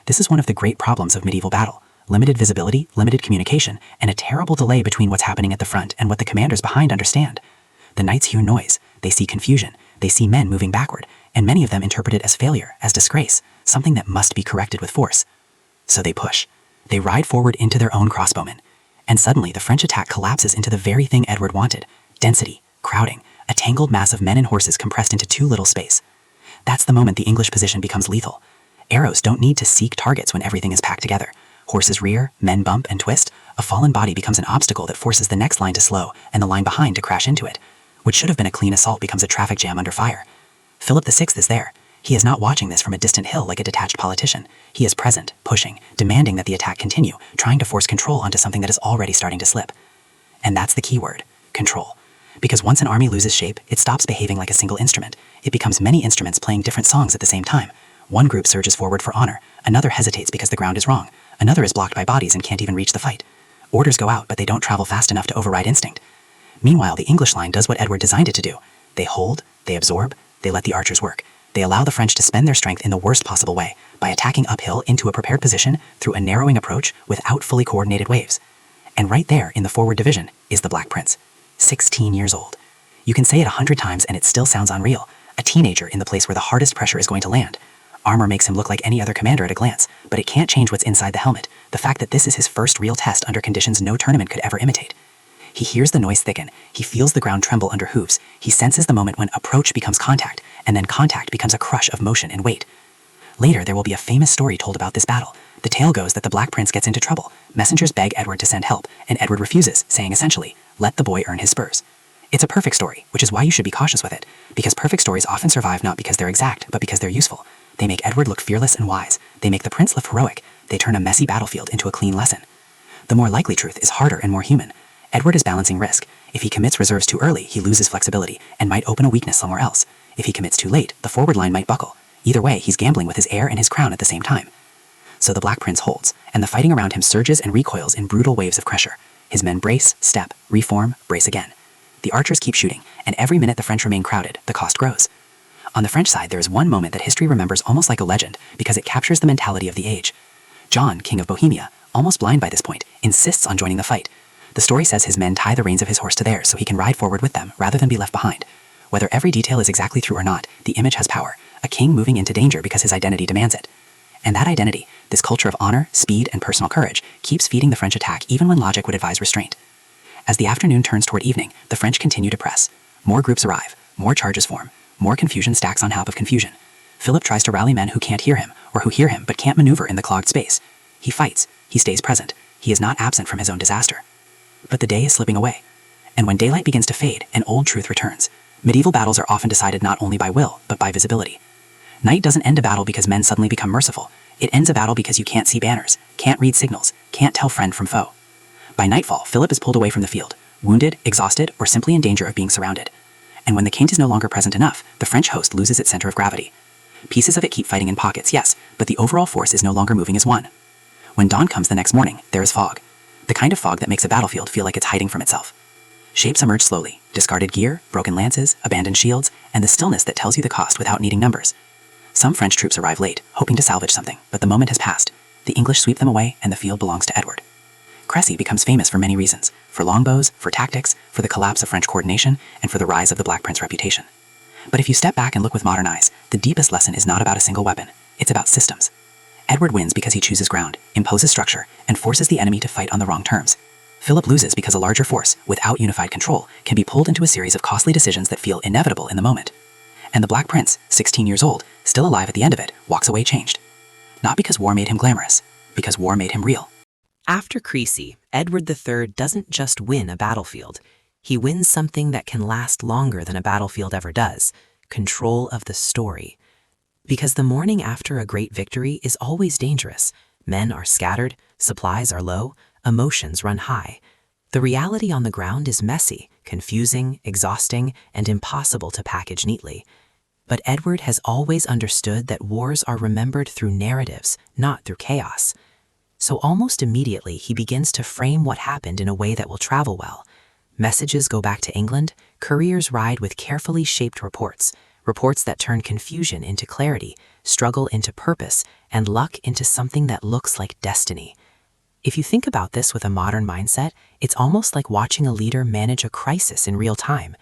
Speaker 6: This is one of the great problems of medieval battle: limited visibility, limited communication, and a terrible delay between what's happening at the front and what the commanders behind understand. The knights hear noise, they see confusion, they see men moving backward, and many of them interpret it as failure, as disgrace, something that must be corrected with force. So they push. They ride forward into their own crossbowmen. And suddenly the French attack collapses into the very thing Edward wanted: density, crowding, a tangled mass of men and horses compressed into too little space. That's the moment the English position becomes lethal. Arrows don't need to seek targets when everything is packed together. Horses rear, men bump and twist, a fallen body becomes an obstacle that forces the next line to slow and the line behind to crash into it. What should have been a clean assault becomes a traffic jam under fire. Philip VI is there. He is not watching this from a distant hill like a detached politician. He is present, pushing, demanding that the attack continue, trying to force control onto something that is already starting to slip. And that's the key word: control. Because once an army loses shape, it stops behaving like a single instrument. It becomes many instruments playing different songs at the same time. One group surges forward for honor, another hesitates because the ground is wrong, another is blocked by bodies and can't even reach the fight. Orders go out, but they don't travel fast enough to override instinct. Meanwhile, the English line does what Edward designed it to do. They hold, they absorb, they let the archers work. They allow the French to spend their strength in the worst possible way, by attacking uphill into a prepared position through a narrowing approach without fully coordinated waves. And right there in the forward division is the Black Prince, 16 years old. You can say it 100 times and it still sounds unreal. A teenager in the place where the hardest pressure is going to land. Armor makes him look like any other commander at a glance, but it can't change what's inside the helmet: the fact that this is his first real test under conditions no tournament could ever imitate. He hears the noise thicken, he feels the ground tremble under hooves, he senses the moment when approach becomes contact, and then contact becomes a crush of motion and weight. Later, there will be a famous story told about this battle. The tale goes that the Black Prince gets into trouble. Messengers beg Edward to send help, and Edward refuses, saying essentially, "Let the boy earn his spurs." It's a perfect story, which is why you should be cautious with it, because perfect stories often survive not because they're exact, but because they're useful. They make Edward look fearless and wise. They make the prince look heroic. They turn a messy battlefield into a clean lesson. The more likely truth is harder and more human. Edward is balancing risk. If he commits reserves too early, he loses flexibility and might open a weakness somewhere else. If he commits too late, the forward line might buckle. Either way, he's gambling with his heir and his crown at the same time. So the Black Prince holds, and the fighting around him surges and recoils in brutal waves of pressure. His men brace, step, reform, brace again. The archers keep shooting, and every minute the French remain crowded, the cost grows. On the French side, there is one moment that history remembers almost like a legend, because it captures the mentality of the age. John, King of Bohemia, almost blind by this point, insists on joining the fight. The story says his men tie the reins of his horse to theirs so he can ride forward with them rather than be left behind. Whether every detail is exactly true or not, the image has power, a king moving into danger because his identity demands it. And that identity, this culture of honor, speed, and personal courage, keeps feeding the French attack even when logic would advise restraint. As the afternoon turns toward evening, the French continue to press. More groups arrive, more charges form, more confusion stacks on top of confusion. Philip tries to rally men who can't hear him, or who hear him but can't maneuver in the clogged space. He fights, he stays present, he is not absent from his own disaster. But the day is slipping away. And when daylight begins to fade, an old truth returns. Medieval battles are often decided not only by will, but by visibility. Night doesn't end a battle because men suddenly become merciful. It ends a battle because you can't see banners, can't read signals, can't tell friend from foe. By nightfall, Philip is pulled away from the field, wounded, exhausted, or simply in danger of being surrounded. And when the king is no longer present enough, the French host loses its center of gravity. Pieces of it keep fighting in pockets, yes, but the overall force is no longer moving as one. When dawn comes the next morning, there is fog. The kind of fog that makes a battlefield feel like it's hiding from itself. Shapes emerge slowly: discarded gear, broken lances, abandoned shields, and the stillness that tells you the cost without needing numbers. Some French troops arrive late, hoping to salvage something, but the moment has passed. The English sweep them away, and the field belongs to Edward. Crecy becomes famous for many reasons: for longbows, for tactics, for the collapse of French coordination, and for the rise of the Black Prince reputation. But if you step back and look with modern eyes, the deepest lesson is not about a single weapon. It's about systems. Edward wins because he chooses ground, imposes structure, and forces the enemy to fight on the wrong terms. Philip loses because a larger force, without unified control, can be pulled into a series of costly decisions that feel inevitable in the moment. And the Black Prince, 16 years old, still alive at the end of it, walks away changed. Not because war made him glamorous, because war made him real. After Crecy, Edward III doesn't just win a battlefield. He wins something that can last longer than a battlefield ever does: control of the story. Because the morning after a great victory is always dangerous. Men are scattered, supplies are low, emotions run high. The reality on the ground is messy, confusing, exhausting, and impossible to package neatly. But Edward has always understood that wars are remembered through narratives, not through chaos. So almost immediately, he begins to frame what happened in a way that will travel well. Messages go back to England, couriers ride with carefully shaped reports, reports that turn confusion into clarity, struggle into purpose, and luck into something that looks like destiny. If you think about this with a modern mindset, it's almost like watching a leader manage a crisis in real time.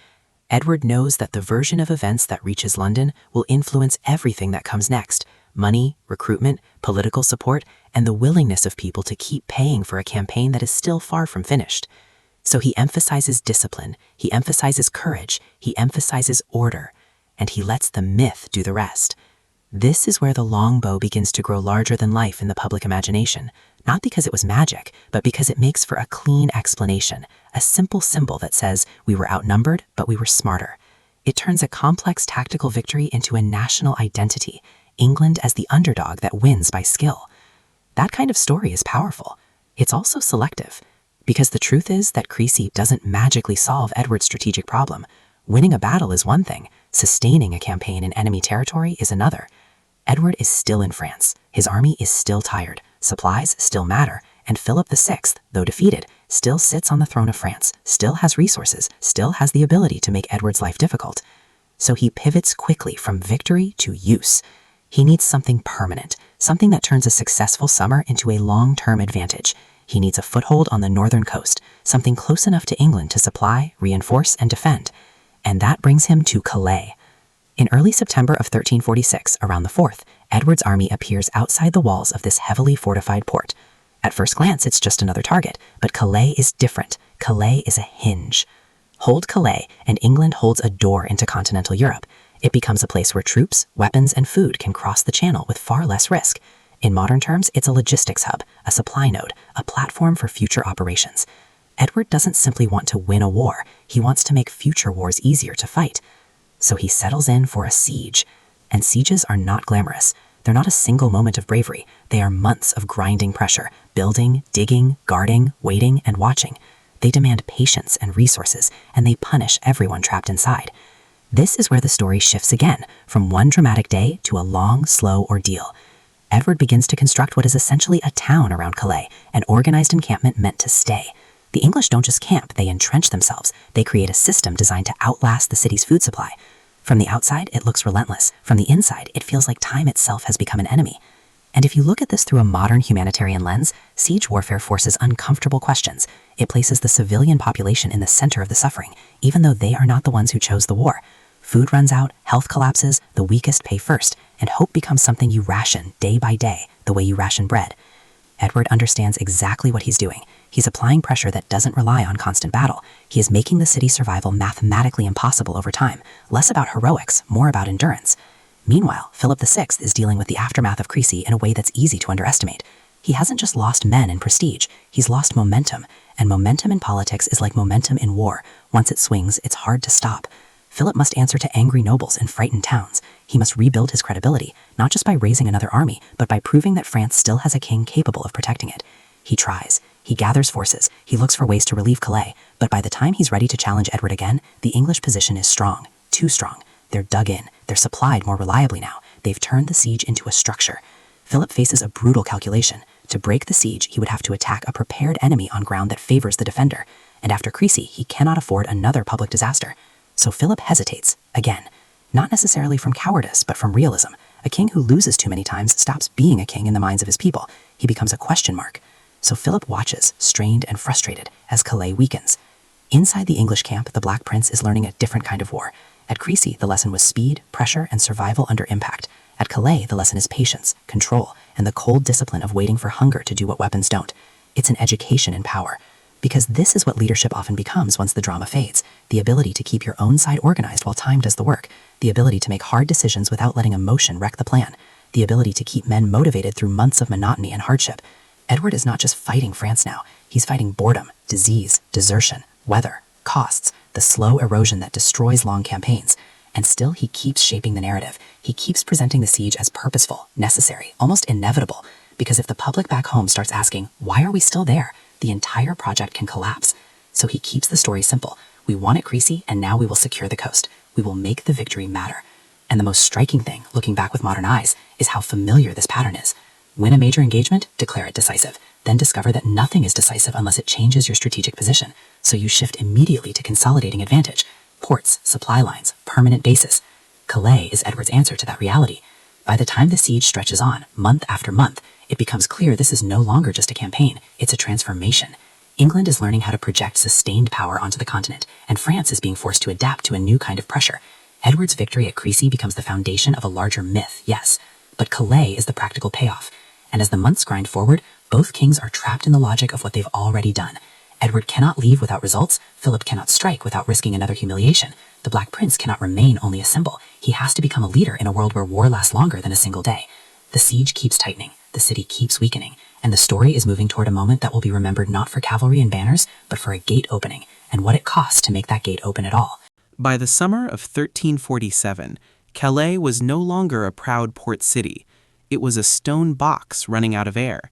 Speaker 6: Edward knows that the version of events that reaches London will influence everything that comes next: money, recruitment, political support, and the willingness of people to keep paying for a campaign that is still far from finished. So he emphasizes discipline, he emphasizes courage, he emphasizes order, and he lets the myth do the rest. This is where the longbow begins to grow larger than life in the public imagination, not because it was magic, but because it makes for a clean explanation, a simple symbol that says we were outnumbered, but we were smarter. It turns a complex tactical victory into a national identity, England as the underdog that wins by skill. That kind of story is powerful. It's also selective, because the truth is that Crecy doesn't magically solve Edward's strategic problem. Winning a battle is one thing, sustaining a campaign in enemy territory is another. Edward is still in France, his army is still tired, supplies still matter, and Philip VI, though defeated, still sits on the throne of France, still has resources, still has the ability to make Edward's life difficult. So he pivots quickly from victory to use. He needs something permanent, something that turns a successful summer into a long-term advantage. He needs a foothold on the northern coast, something close enough to England to supply, reinforce, and defend. And that brings him to Calais. In early September of 1346, around the 4th, Edward's army appears outside the walls of this heavily fortified port. At first glance, it's just another target, but Calais is different. Calais is a hinge. Hold Calais, and England holds a door into continental Europe. It becomes a place where troops, weapons, and food can cross the channel with far less risk. In modern terms, it's a logistics hub, a supply node, a platform for future operations. Edward doesn't simply want to win a war, he wants to make future wars easier to fight. So he settles in for a siege. And sieges are not glamorous. They're not a single moment of bravery. They are months of grinding pressure, building, digging, guarding, waiting, and watching. They demand patience and resources, and they punish everyone trapped inside. This is where the story shifts again, from one dramatic day to a long, slow ordeal. Edward begins to construct what is essentially a town around Calais, an organized encampment meant to stay. The English don't just camp, they entrench themselves. They create a system designed to outlast the city's food supply. From the outside, it looks relentless. From the inside, it feels like time itself has become an enemy. And if you look at this through a modern humanitarian lens, siege warfare forces uncomfortable questions. It places the civilian population in the center of the suffering, even though they are not the ones who chose the war. Food runs out, health collapses, the weakest pay first, and hope becomes something you ration day by day, the way you ration bread. Edward understands exactly what he's doing. He's applying pressure that doesn't rely on constant battle. He is making the city's survival mathematically impossible over time, less about heroics, more about endurance. Meanwhile, Philip VI is dealing with the aftermath of Crecy in a way that's easy to underestimate. He hasn't just lost men and prestige, he's lost momentum, and momentum in politics is like momentum in war. Once it swings, it's hard to stop. Philip must answer to angry nobles in frightened towns. He must rebuild his credibility, not just by raising another army, but by proving that France still has a king capable of protecting it. He tries. He gathers forces. He looks for ways to relieve Calais. But by the time he's ready to challenge Edward again, the English position is strong. Too strong. They're dug in. They're supplied more reliably now. They've turned the siege into a structure. Philip faces a brutal calculation. To break the siege, he would have to attack a prepared enemy on ground that favors the defender. And after Crecy, he cannot afford another public disaster. So Philip hesitates, again. Not necessarily from cowardice, but from realism. A king who loses too many times stops being a king in the minds of his people. He becomes a question mark. So Philip watches, strained and frustrated, as Calais weakens. Inside the English camp, the Black Prince is learning a different kind of war. At Crecy, the lesson was speed, pressure, and survival under impact. At Calais, the lesson is patience, control, and the cold discipline of waiting for hunger to do what weapons don't. It's an education in power. Because this is what leadership often becomes once the drama fades. The ability to keep your own side organized while time does the work. The ability to make hard decisions without letting emotion wreck the plan. The ability to keep men motivated through months of monotony and hardship. Edward is not just fighting France now. He's fighting boredom, disease, desertion, weather, costs, the slow erosion that destroys long campaigns. And still he keeps shaping the narrative. He keeps presenting the siege as purposeful, necessary, almost inevitable. Because if the public back home starts asking, why are we still there? The entire project can collapse. So he keeps the story simple. We won at Crecy, and now we will secure the coast. We will make the victory matter. And the most striking thing, looking back with modern eyes, is how familiar this pattern is. Win a major engagement, declare it decisive. Then discover that nothing is decisive unless it changes your strategic position, so you shift immediately to consolidating advantage. Ports, supply lines, permanent bases. Calais is Edward's answer to that reality. By the time the siege stretches on, month after month, it becomes clear this is no longer just a campaign, it's a transformation. England is learning how to project sustained power onto the continent, and France is being forced to adapt to a new kind of pressure. Edward's victory at Crecy becomes the foundation of a larger myth, yes, but Calais is the practical payoff. And as the months grind forward, both kings are trapped in the logic of what they've already done. Edward cannot leave without results, Philip cannot strike without risking another humiliation. The Black Prince cannot remain only a symbol. He has to become a leader in a world where war lasts longer than a single day. The siege keeps tightening, the city keeps weakening, and the story is moving toward a moment that will be remembered not for cavalry and banners, but for a gate opening, and what it costs to make that gate open at all.
Speaker 5: By the summer of 1347, Calais was no longer a proud port city. It was a stone box running out of air.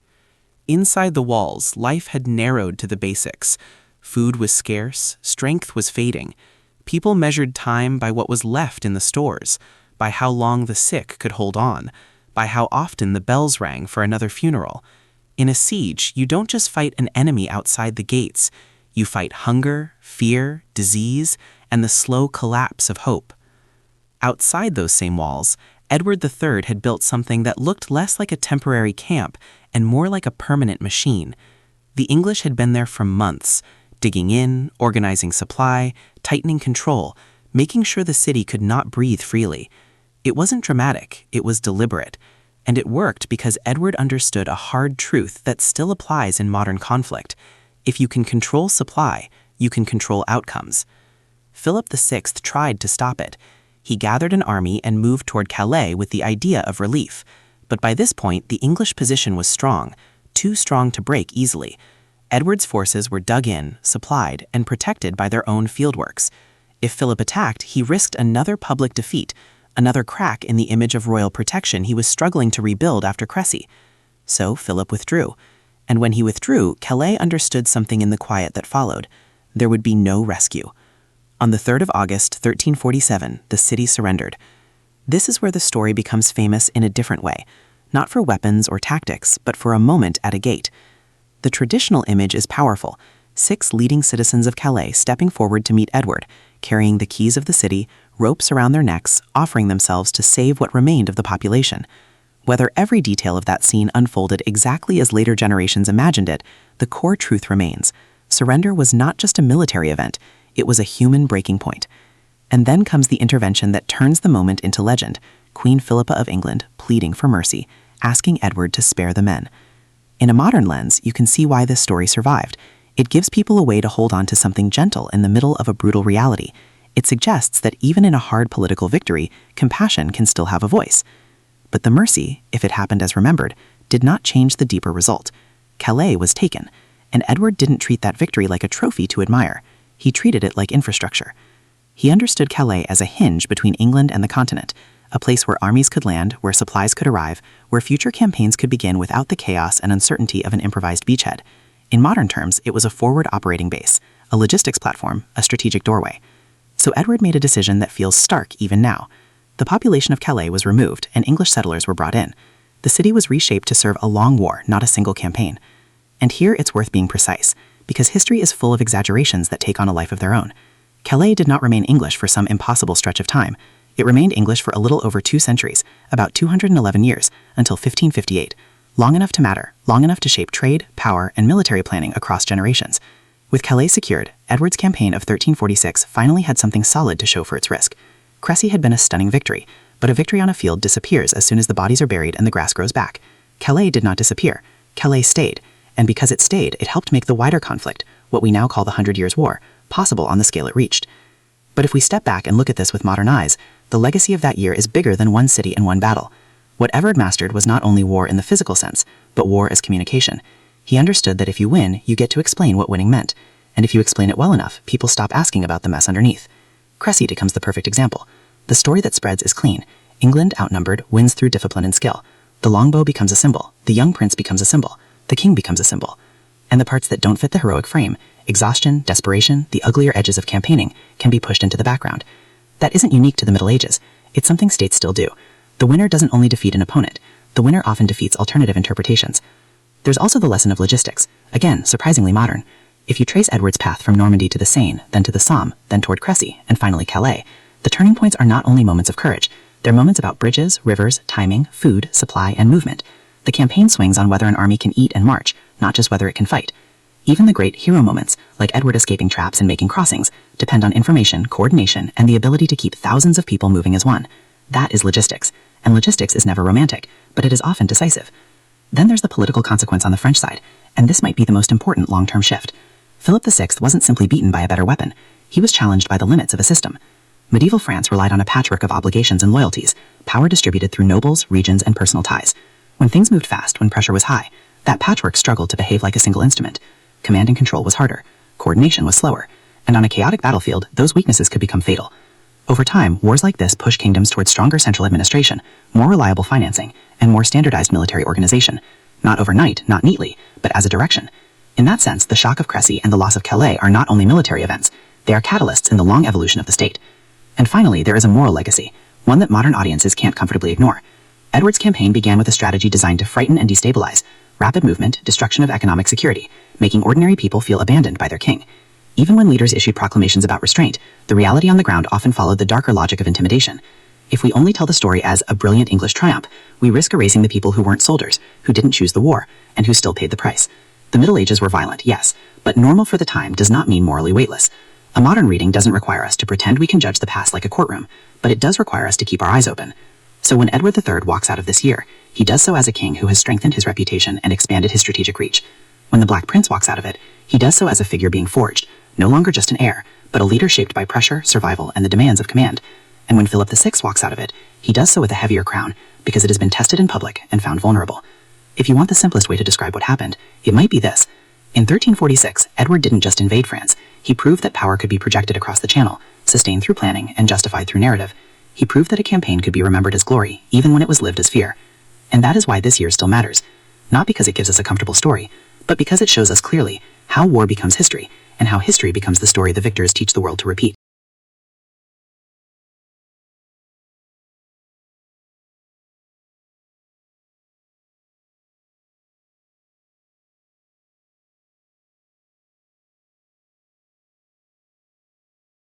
Speaker 5: Inside the walls, life had narrowed to the basics. Food was scarce, strength was fading. People measured time by what was left in the stores, by how long the sick could hold on, by how often the bells rang for another funeral. In a siege, you don't just fight an enemy outside the gates. You fight hunger, fear, disease, and the slow collapse of hope. Outside those same walls, Edward III had built something that looked less like a temporary camp and more like a permanent machine. The English had been there for months, digging in, organizing supply, tightening control, making sure the city could not breathe freely. It wasn't dramatic, it was deliberate. And it worked because Edward understood a hard truth that still applies in modern conflict. If you can control supply, you can control outcomes. Philip VI tried to stop it. He gathered an army and moved toward Calais with the idea of relief. But by this point, the English position was strong, too strong to break easily. Edward's forces were dug in, supplied, and protected by their own fieldworks. If Philip attacked, he risked another public defeat, another crack in the image of royal protection he was struggling to rebuild after Crecy. So Philip withdrew. And when he withdrew, Calais understood something in the quiet that followed. There would be no rescue. On the 3rd of August, 1347, the city surrendered. This is where the story becomes famous in a different way, not for weapons or tactics, but for a moment at a gate. The traditional image is powerful. 6 leading citizens of Calais stepping forward to meet Edward, carrying the keys of the city, ropes around their necks, offering themselves to save what remained of the population. Whether every detail of that scene unfolded exactly as later generations imagined it, the core truth remains. Surrender was not just a military event, it was a human breaking point. And then comes the intervention that turns the moment into legend, Queen Philippa of England pleading for mercy, asking Edward to spare the men. In a modern lens, you can see why this story survived. It gives people a way to hold on to something gentle in the middle of a brutal reality. It suggests that even in a hard political victory, compassion can still have a voice. But the mercy, if it happened as remembered, did not change the deeper result. Calais was taken, and Edward didn't treat that victory like a trophy to admire. He treated it like infrastructure. He understood Calais as a hinge between England and the continent, a place where armies could land, where supplies could arrive, where future campaigns could begin without the chaos and uncertainty of an improvised beachhead. In modern terms, it was a forward operating base, a logistics platform, a strategic doorway. So Edward made a decision that feels stark even now. The population of Calais was removed, and English settlers were brought in. The city was reshaped to serve a long war, not a single campaign. And here it's worth being precise, because history is full of exaggerations that take on a life of their own. Calais did not remain English for some impossible stretch of time. It remained English for a little over 2 centuries, about 211 years, until 1558, long enough to matter, long enough to shape trade, power, and military planning across generations. With Calais secured, Edward's campaign of 1346 finally had something solid to show for its risk. Crecy had been a stunning victory, but a victory on a field disappears as soon as the bodies are buried and the grass grows back. Calais did not disappear. Calais stayed, and because it stayed, it helped make the wider conflict, what we now call the 100 Years' War, possible on the scale it reached. But if we step back and look at this with modern eyes, the legacy of that year is bigger than one city and one battle. What Edward mastered was not only war in the physical sense, but war as communication. He understood that if you win, you get to explain what winning meant, and if you explain it well enough, people stop asking about the mess underneath. Crecy becomes the perfect example. The story that spreads is clean. England, outnumbered, wins through discipline and skill. The longbow becomes a symbol. The young prince becomes a symbol. The king becomes a symbol. And the parts that don't fit the heroic frame, exhaustion, desperation, the uglier edges of campaigning, can be pushed into the background. That isn't unique to the Middle Ages. It's something states still do. The winner doesn't only defeat an opponent.
Speaker 6: The winner often defeats alternative interpretations. There's also the lesson of logistics, again, surprisingly modern. If you trace Edward's path from Normandy to the Seine, then to the Somme, then toward Crecy, and finally Calais, the turning points are not only moments of courage, they're moments about bridges, rivers, timing, food, supply, and movement. The campaign swings on whether an army can eat and march, not just whether it can fight. Even the great hero moments, like Edward escaping traps and making crossings, depend on information, coordination, and the ability to keep thousands of people moving as one. That is logistics, and logistics is never romantic, but it is often decisive. Then there's the political consequence on the French side, and this might be the most important long-term shift. Philip VI wasn't simply beaten by a better weapon, he was challenged by the limits of a system. Medieval France relied on a patchwork of obligations and loyalties, power distributed through nobles, regions, and personal ties. When things moved fast, when pressure was high, that patchwork struggled to behave like a single instrument. Command and control was harder, coordination was slower, and on a chaotic battlefield, those weaknesses could become fatal. Over time, wars like this push kingdoms towards stronger central administration, more reliable financing, and more standardized military organization. Not overnight, not neatly, but as a direction. In that sense, the shock of Crecy and the loss of Calais are not only military events, they are catalysts in the long evolution of the state. And finally, there is a moral legacy, one that modern audiences can't comfortably ignore. Edward's campaign began with a strategy designed to frighten and destabilize, rapid movement, destruction of economic security, making ordinary people feel abandoned by their king. Even when leaders issued proclamations about restraint, the reality on the ground often followed the darker logic of intimidation. If we only tell the story as a brilliant English triumph, we risk erasing the people who weren't soldiers, who didn't choose the war, and who still paid the price. The Middle Ages were violent, yes, but normal for the time does not mean morally weightless. A modern reading doesn't require us to pretend we can judge the past like a courtroom, but it does require us to keep our eyes open. So when Edward III walks out of this year, he does so as a king who has strengthened his reputation and expanded his strategic reach. When the Black Prince walks out of it, he does so as a figure being forged, no longer just an heir, but a leader shaped by pressure, survival, and the demands of command. And when Philip VI walks out of it, he does so with a heavier crown, because it has been tested in public and found vulnerable. If you want the simplest way to describe what happened, it might be this. In 1346, Edward didn't just invade France, he proved that power could be projected across the Channel, sustained through planning, and justified through narrative. He proved that a campaign could be remembered as glory, even when it was lived as fear. And that is why this year still matters. Not because it gives us a comfortable story, but because it shows us clearly how war becomes history, and how history becomes the story the victors teach the world to repeat.